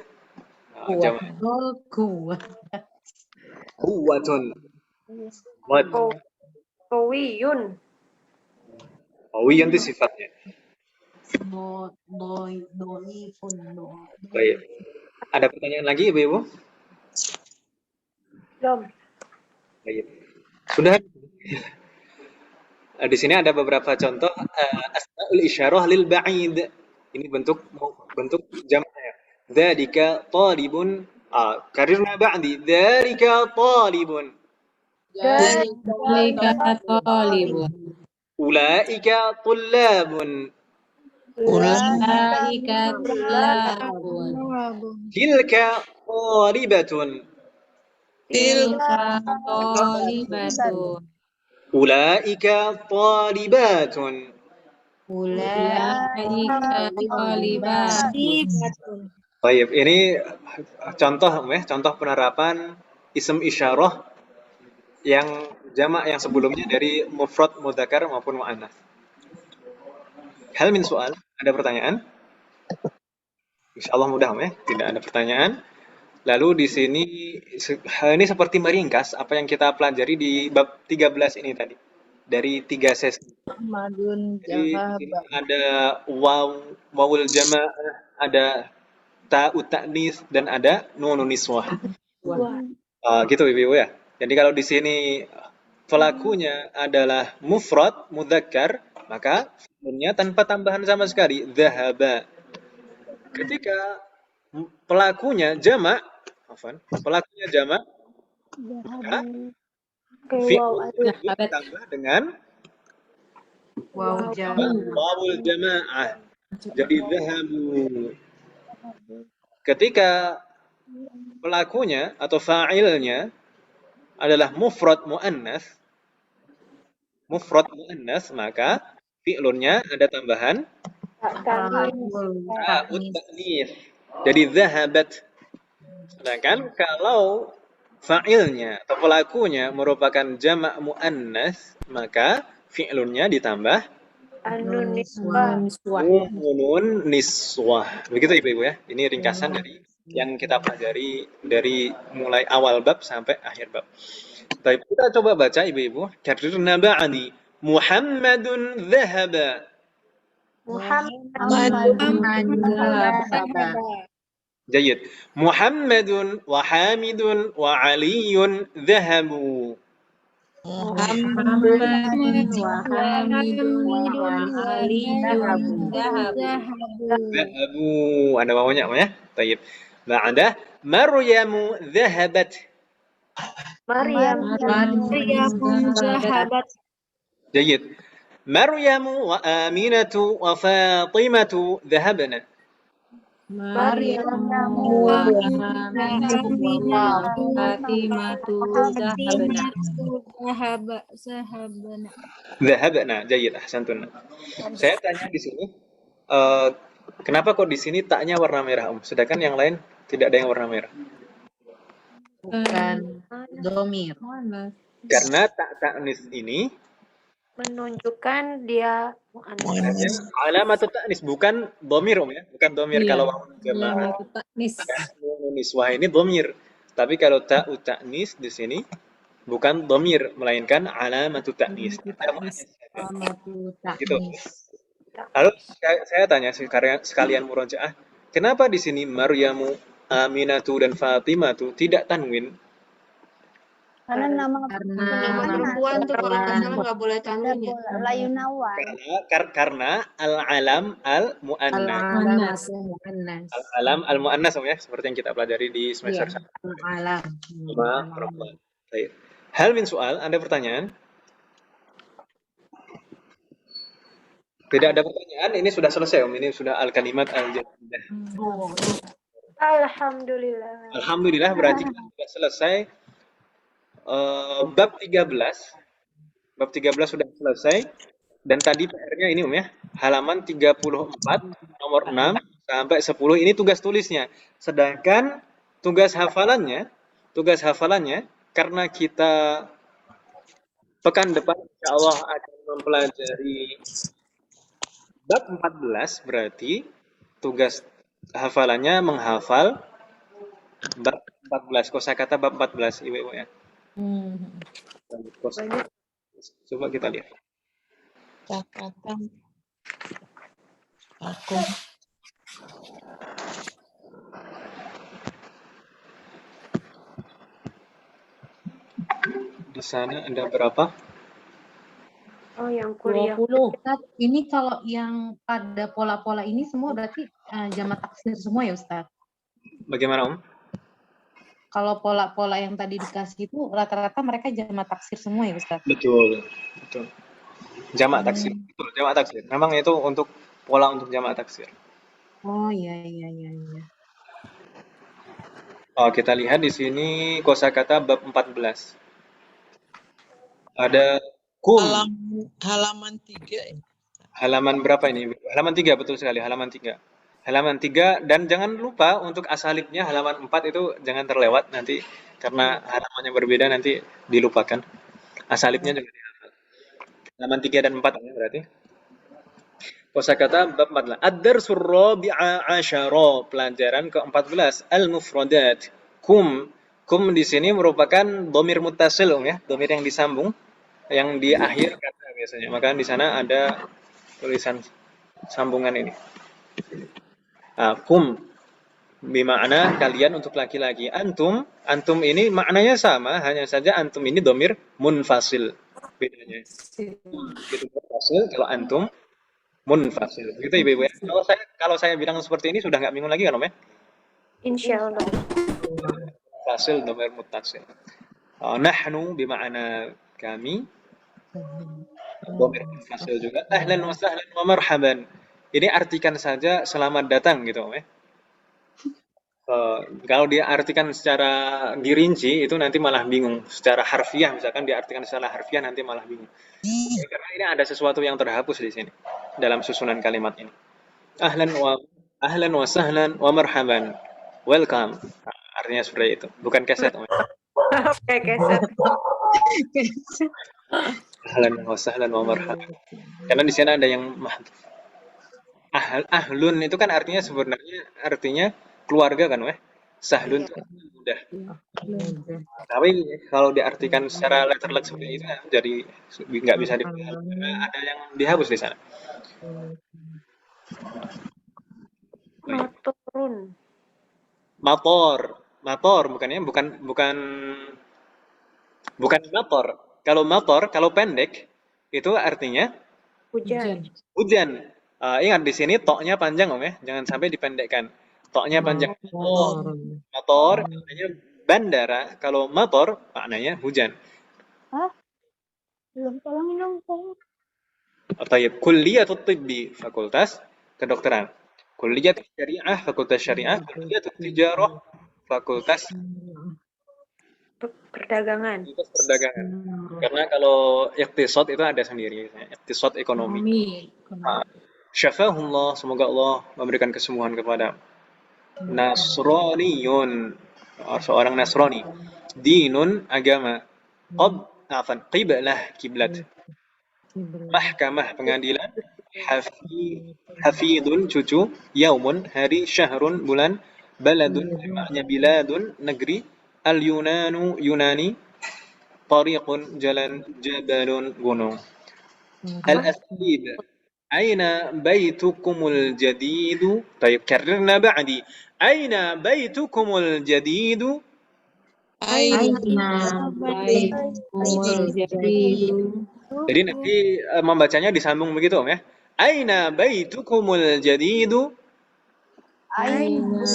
Nah, Kuat. jamak. Oh, kuat. Quwwatun. Quwat. Kawiyun. Qawiyun itu sifatnya. Doifun. Baik. Ada pertanyaan lagi Ibu-ibu? Belum. Baik. Sudah. Di sini ada beberapa contoh asmaul isyarah lil ba'id. Ini bentuk jamaknya. Dzalika talibun. Karirna ba'di. Dzalika talibun. Dzalika talibun. Ulaika tullabun. Ulaika tulabun. Tilka talibatun. Tilka talibatun. Ulaika talibatun. Ulaika talibatun. Baik, ini contoh penerapan isim isyarah yang jamak yang sebelumnya dari mufrad mudzakkar maupun muannats. Hal min soal, ada pertanyaan? Insyaallah mudah tidak ada pertanyaan. Lalu di sini ini seperti meringkas apa yang kita pelajari di bab 13 ini tadi. Dari 3 sesi. Jadi di sini ada wawul jamaah, ada ta'ut ta'nis, dan ada nunun niswah. Gitu Ibu ya. Jadi kalau di sini pelakunya adalah mufrad mudzakkar, maka fi'ilnya tanpa tambahan sama sekali, dzahaba. Ketika pelakunya jamak, maka fi'il ditambah dengan wawul jamaah. Jadi dhahabu. Ketika pelakunya atau fa'ilnya adalah mufrad muannas, maka fi'lunnya ada tambahan ta'ut ta'nis. Jadi dhahabat. Sedangkan kalau fa'ilnya atau pelakunya merupakan jamak muannas, maka fi'lunnya ditambah Anun nisbah. nunun niswah. Begitu Ibu-ibu ya. Ini ringkasan dari yang kita pelajari dari mulai awal bab sampai akhir bab. Baik, kita coba baca Ibu-ibu. Karirna ba'di. Muhammadun dhahaba. Jayid. Muhammadun wa Hamidun wa Aliyun dhahabu. Dhahabu. Anda maunya apa ya? Baik. Ba'da Maryamu dhahabat. Maryam. Jayid. Maryamu wa Aminatu wa Fatimatu dhahabna. Dhahabna. Jayid. Ahsantun. Saya tanya di sini, kenapa kok di sini taknya warna merah, sedangkan yang lain tidak ada yang warna merah? Bukan domir. Karena tak ta'nis ini Menunjukkan dia alamat ta'nis, bukan domir ya, bukan domir. Iya. Kalau jamaah Nis. nunun niswah ini domir, tapi kalau ta'ut ta'nis di sini bukan domir, melainkan alamat ta'nis. Gitu. Lalu saya tanya sekalian murojaah, Kenapa di sini Maryamu, Aminatu dan Fatimatu tidak tanwin? Karena nama Karena Nama perempuan tuh kalau nggak salah nggak boleh tanwin ya. la yunawan. Karena al-alam al-muannas. Muannas. Muannas. Al-alam al-muannas ya, seperti yang kita pelajari di semester Iya, 1 alam. sama perempuan. Baik. Hal min soal, ada pertanyaan? Tidak ada pertanyaan, ini sudah selesai Om, ini sudah al-kalimat al-jadidah. Alhamdulillah. Alhamdulillah berarti kita sudah selesai bab 13. Bab 13 sudah selesai dan tadi PR-nya ini Om ya, halaman 34 nomor 6 sampai 10 ini tugas tulisnya. Sedangkan tugas hafalannya karena kita pekan depan insyaallah akan mempelajari bab 14, berarti tugas hafalannya menghafal bab 14, kosakata bab 14 Ibu ya. Coba kita lihat. Kata aku Di sana ada berapa? Oh, yang kuliah. 20. Ustaz, ini kalau yang pada pola-pola ini semua berarti jamak taksir semua ya Ustaz? Bagaimana Om? Kalau pola-pola yang tadi dikasih itu rata-rata mereka jamak taksir semua ya Ustaz? Betul. Jamak taksir. Betul, jamak taksir. Memang itu untuk pola untuk jamak taksir. Oh iya. Oh, kita lihat di sini kosakata bab 14. Ada kum. halaman 3 ya. Halaman berapa ini? Halaman 3, betul sekali, halaman 3. Halaman 3, dan jangan lupa untuk asalibnya halaman 4 itu jangan terlewat nanti karena halamannya berbeda nanti dilupakan. Asalibnya juga dihafal. Halaman 3 dan 4 ini berarti. Kosakata bab 14. Ad-darsul rabi'a asyara, pelajaran ke-14, al-mufradat. Kum di sini merupakan dhamir muttasil ya, dhamir yang disambung, yang di akhir kata biasanya. Maka di sana ada tulisan sambungan ini. Kum bermakna kalian untuk laki-laki. Antum ini maknanya sama, hanya saja antum ini dhamir munfasil. Bedanya. Gitu munfasil, kalau antum munfasil. Begitu Ibu ya. Kalau saya bilang seperti ini sudah nggak bingung lagi kan Om ya? Insyaallah. Fasil dhamir muttasil. Nahnu bermakna kami. Dhamir muttasil juga. Ahlan wa sahlan wa marhaban. Ini artikan saja selamat datang gitu Om ya. Kalau diartikan secara dirinci itu nanti malah bingung. Secara harfiah misalkan diartikan secara harfiah nanti malah bingung. Karena ini ada sesuatu yang terhapus di sini dalam susunan kalimat ini. Ahlan wa sahlan wa marhaban. Welcome. Artinya seperti itu. Bukan keset Om. Oke, keset. Ahlan wa sahlan wa marhaban. Karena di sana ada yang ahlun itu kan artinya sebenarnya artinya keluarga kan, Sahlun itu mudah. Tapi kalau diartikan secara letterlek seperti itu jadi nggak bisa dipahami karena ada yang dihapus di sana. Mator bukannya bukan motor. Kalau pendek itu artinya hujan. Ingat di sini toknya panjang Om ya, jangan sampai dipendekkan. Toknya panjang. Motor maknanya bandara, kalau motor maknanya hujan. Belum, tolongin dong saya. Tayyib, kulliyatut tibbi, fakultas kedokteran. Kulliyatut syariah, fakultas syariah. Kulliyatut tijarah, fakultas perdagangan. Karena kalau iqtisad itu ada sendiri, iqtisad ekonomi. Syafahullah, semoga Allah memberikan kesembuhan kepada Nasraniyun, seorang Nasrani. Dinun, agama. Qiblah, kiblat. Mahkamah, pengadilan. Hafidun, cucu. Yaumun, hari. Syahrun, bulan. Baladun, maknanya biladun, negeri. Al-Yunanu, Yunani. Tariqun, jalan. Jabalun, gunung. Al-Asalib, Aina baitukumul jadidu? Baik, karena ba'di. Aina baitukumul jadidu? Aina baitumul jadidu. Jadi nanti membacanya disambung begitu Om ya. Aina baitukumul jadidu? Aina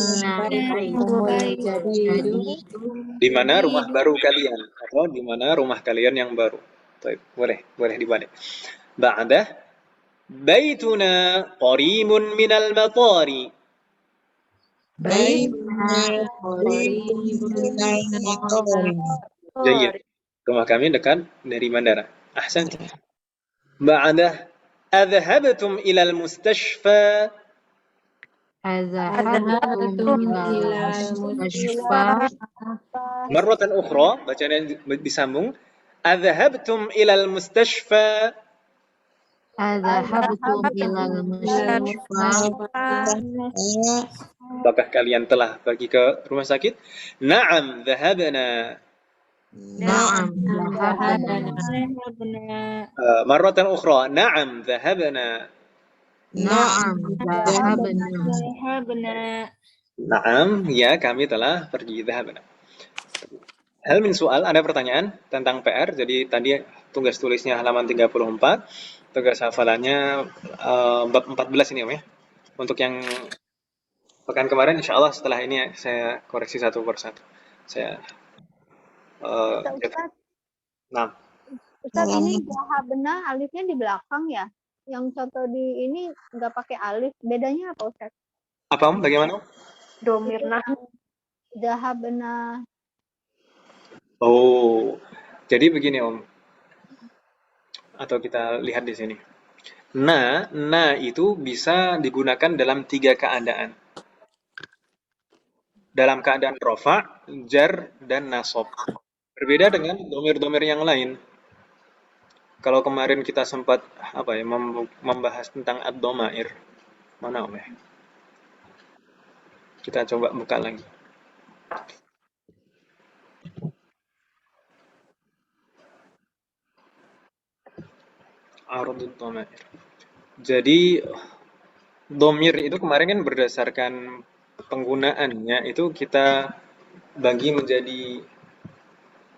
baitumul jadidu. Di mana rumah baru kalian atau di mana rumah kalian yang baru. Baik, boleh dibalik. Ba'dah baituna qaribun minal matari. Baituna qaribun minal maqari. Jayyid. Rumah kami dekat dari bandara. Ahsanti. Ba'dah adhabtum ilal mustashfa. Adzahabtum ilal mustashfa. Marratan ukhra, bacaan disambung. Adhabtum ilal mustashfa. Adzahabtum ilal mustashfa. Apakah kalian telah pergi ke rumah sakit? Na'am, dhahabna. Na'am, dhahabna. Marratan ukhra. Na'am, dhahabna. Na'am, dhahabna. Na'am, ya kami telah pergi. Dhahabna. Hal min soal, ada pertanyaan tentang PR. Jadi tadi tugas tulisnya halaman 34. Tugas hafalannya bab 14 ini Om ya. Untuk yang pekan kemarin insya Allah setelah ini saya koreksi satu persatu. Saya nah. Ustaz, ini dhahabna alifnya di belakang ya? Yang contoh di ini nggak pakai alif. Bedanya apa Ustaz? Apa Om? Bagaimana? Domirna. Dhahabna. Oh, jadi begini Om. Atau kita lihat di sini. Na itu bisa digunakan dalam 3 keadaan. Dalam keadaan rofa, jar, dan nasab. Berbeda dengan domir-domir yang lain. Kalau kemarin kita sempat membahas tentang ad-dhamair. Mana Om ya? Kita coba buka lagi. Ardud dhamair. Jadi domir itu kemarin kan berdasarkan penggunaannya itu kita bagi menjadi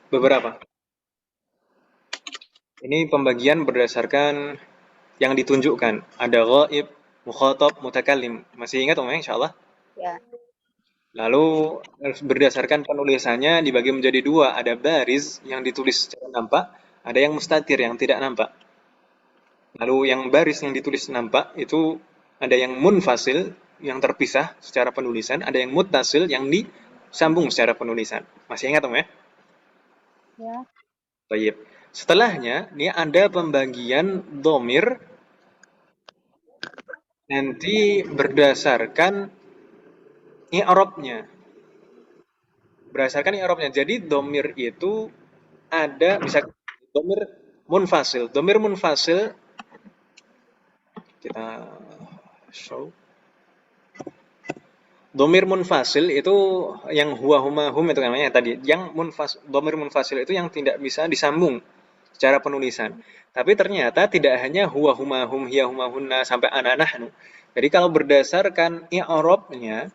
beberapa. Ini pembagian berdasarkan yang ditunjukkan. Ada ghaib, mukhatab, mutakallim. Masih ingat Om insyaallah? Ya. Lalu berdasarkan penulisannya dibagi menjadi 2. Ada bariz yang ditulis secara nampak, ada yang mustatir yang tidak nampak. Lalu yang baris yang ditulis nampak itu ada yang munfasil yang terpisah secara penulisan, ada yang muttasil yang disambung secara penulisan. Masih ingat Om ya? Ya. Baik. Setelahnya, ini ada pembagian domir nanti berdasarkan i'rabnya. Berdasarkan i'rabnya. Jadi domir itu ada bisa domir munfasil. Domir munfasil kita show. Domir munfasil itu yang huwa huma hum itu namanya tadi. Yang domir munfasil itu yang tidak bisa disambung secara penulisan. Tapi ternyata tidak hanya huwa huma hum hiya huma hunna sampai ana nahnu. Jadi kalau berdasarkan i'rabnya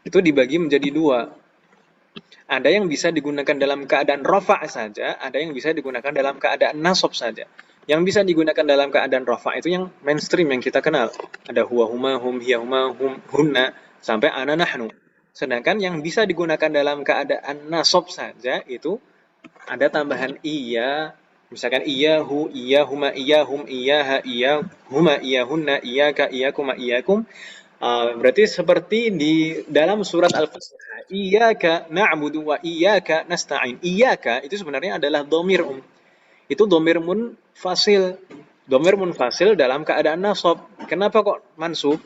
itu dibagi menjadi 2. Ada yang bisa digunakan dalam keadaan rafa' saja, ada yang bisa digunakan dalam keadaan nasab saja. Yang bisa digunakan dalam keadaan rafa' itu yang mainstream yang kita kenal. Ada huwa huma hum hiya huma hum hunna sampai ana nahnu. Sedangkan yang bisa digunakan dalam keadaan nasab saja itu ada tambahan iya, misalkan iyahu, iyahuma, iyahum, iyaha, iyahuma, iyahunna, iyaka, iyakuma, iyakum. Berarti seperti di dalam surat Al-Fatihah, iyyaka na'budu wa iyyaka nasta'in. Iyyaka itu sebenarnya adalah dhamir Itu dhamir munfasil. Dhamir munfasil dalam keadaan nasab. Kenapa kok mansub?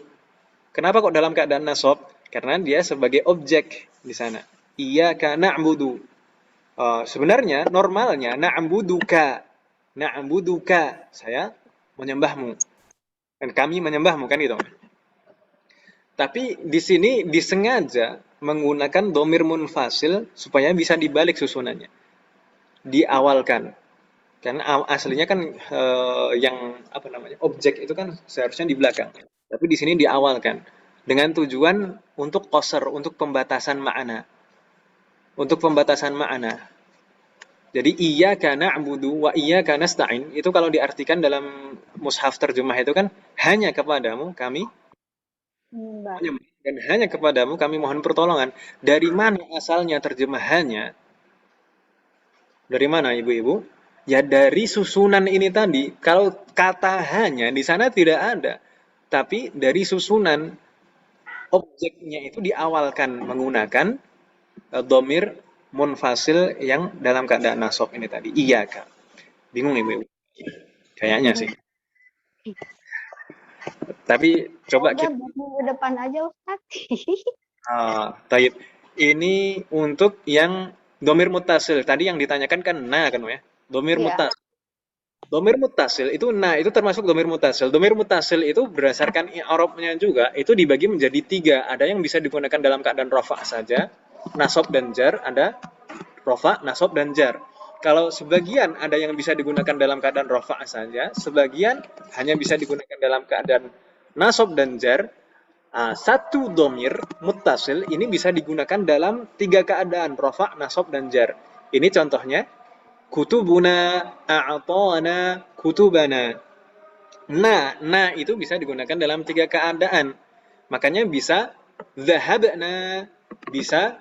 Kenapa kok dalam keadaan nasab? Karena dia sebagai objek di sana. Iyyaka na'budu. Sebenarnya normalnya na'buduka, saya menyembahmu dan kami menyembahmu kan gitu. Tapi di sini disengaja menggunakan dhamir munfasil supaya bisa dibalik susunannya, diawalkan. Karena aslinya kan yang apa namanya objek itu kan seharusnya di belakang, tapi di sini di awal kan, dengan tujuan untuk qasr, untuk pembatasan makna, untuk pembatasan makna. Jadi iyyaka na'budu wa iyyaka nasta'in itu kalau diartikan dalam mushaf terjemah itu kan hanya kepadamu kami menyembah dan hanya kepadamu kami mohon pertolongan. Dari mana asalnya terjemahannya? Dari mana ibu-ibu? Ya dari susunan ini tadi. Kalau kata hanya di sana tidak ada, tapi dari susunan objeknya itu diawalkan menggunakan dhamir munfasil yang dalam keadaan nasab ini tadi. Iyyaka. Bingung ibu-ibu? Kayaknya sih. Tapi coba Udah buat minggu depan aja Ustaz. Taib. Ini untuk yang domir mutasil. Tadi yang ditanyakan kan na kan ya. Domir Iya. mutasil. Domir mutasil itu na itu termasuk domir mutasil. Domir mutasil itu berdasarkan i'rabnya juga itu dibagi menjadi 3. Ada yang bisa digunakan dalam keadaan rafa saja, nasab dan jar. Ada rafa, nasab dan jar. Kalau sebagian ada yang bisa digunakan dalam keadaan rafa saja, sebagian hanya bisa digunakan dalam keadaan nasab dan jar. Satu domir muttasil ini bisa digunakan dalam 3 keadaan, rafa, nasab dan jar. Ini contohnya kutubuna, a'tana, kutubana. Na itu bisa digunakan dalam 3 keadaan. Makanya bisa dhahabna, bisa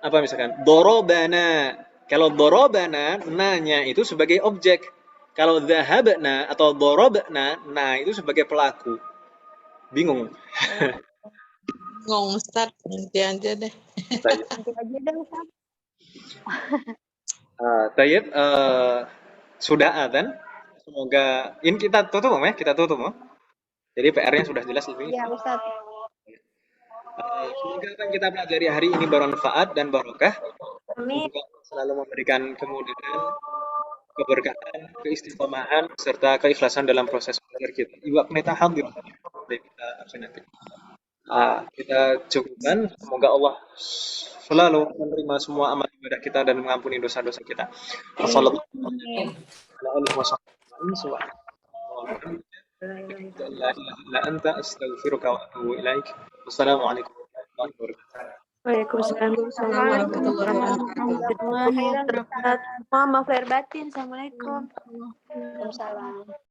apa misalkan dorobana. Kalau dorobana, na-nya itu sebagai objek. Kalau dhahabna atau dorobna, na itu sebagai pelaku. Bingung. Ngomong Ustaz, nanti aja deh. Nanti aja deh Ustaz. Tayyib, sudah adzan. Semoga ini kita tutup ya, kita tutup. Jadi PR-nya sudah jelas lebih. Iya Ustaz. Semoga apa yang kita pelajari hari ini bermanfaat dan barokah. Amin. Semoga selalu memberikan kemudahan, keberkahan, keistiqomahan serta keikhlasan dalam proses belajar kita. Ibu Akneta hadir. Kita absenati. Kita cukupkan. Semoga Allah selalu menerima semua amal ibadah kita dan mengampuni dosa-dosa kita. Wassalamualaikum warahmatullahi wabarakatuh. Waalaikumsalam warahmatullahi wabarakatuh. Maaf lahir batin. Assalamualaikum. Waalaikumsalam.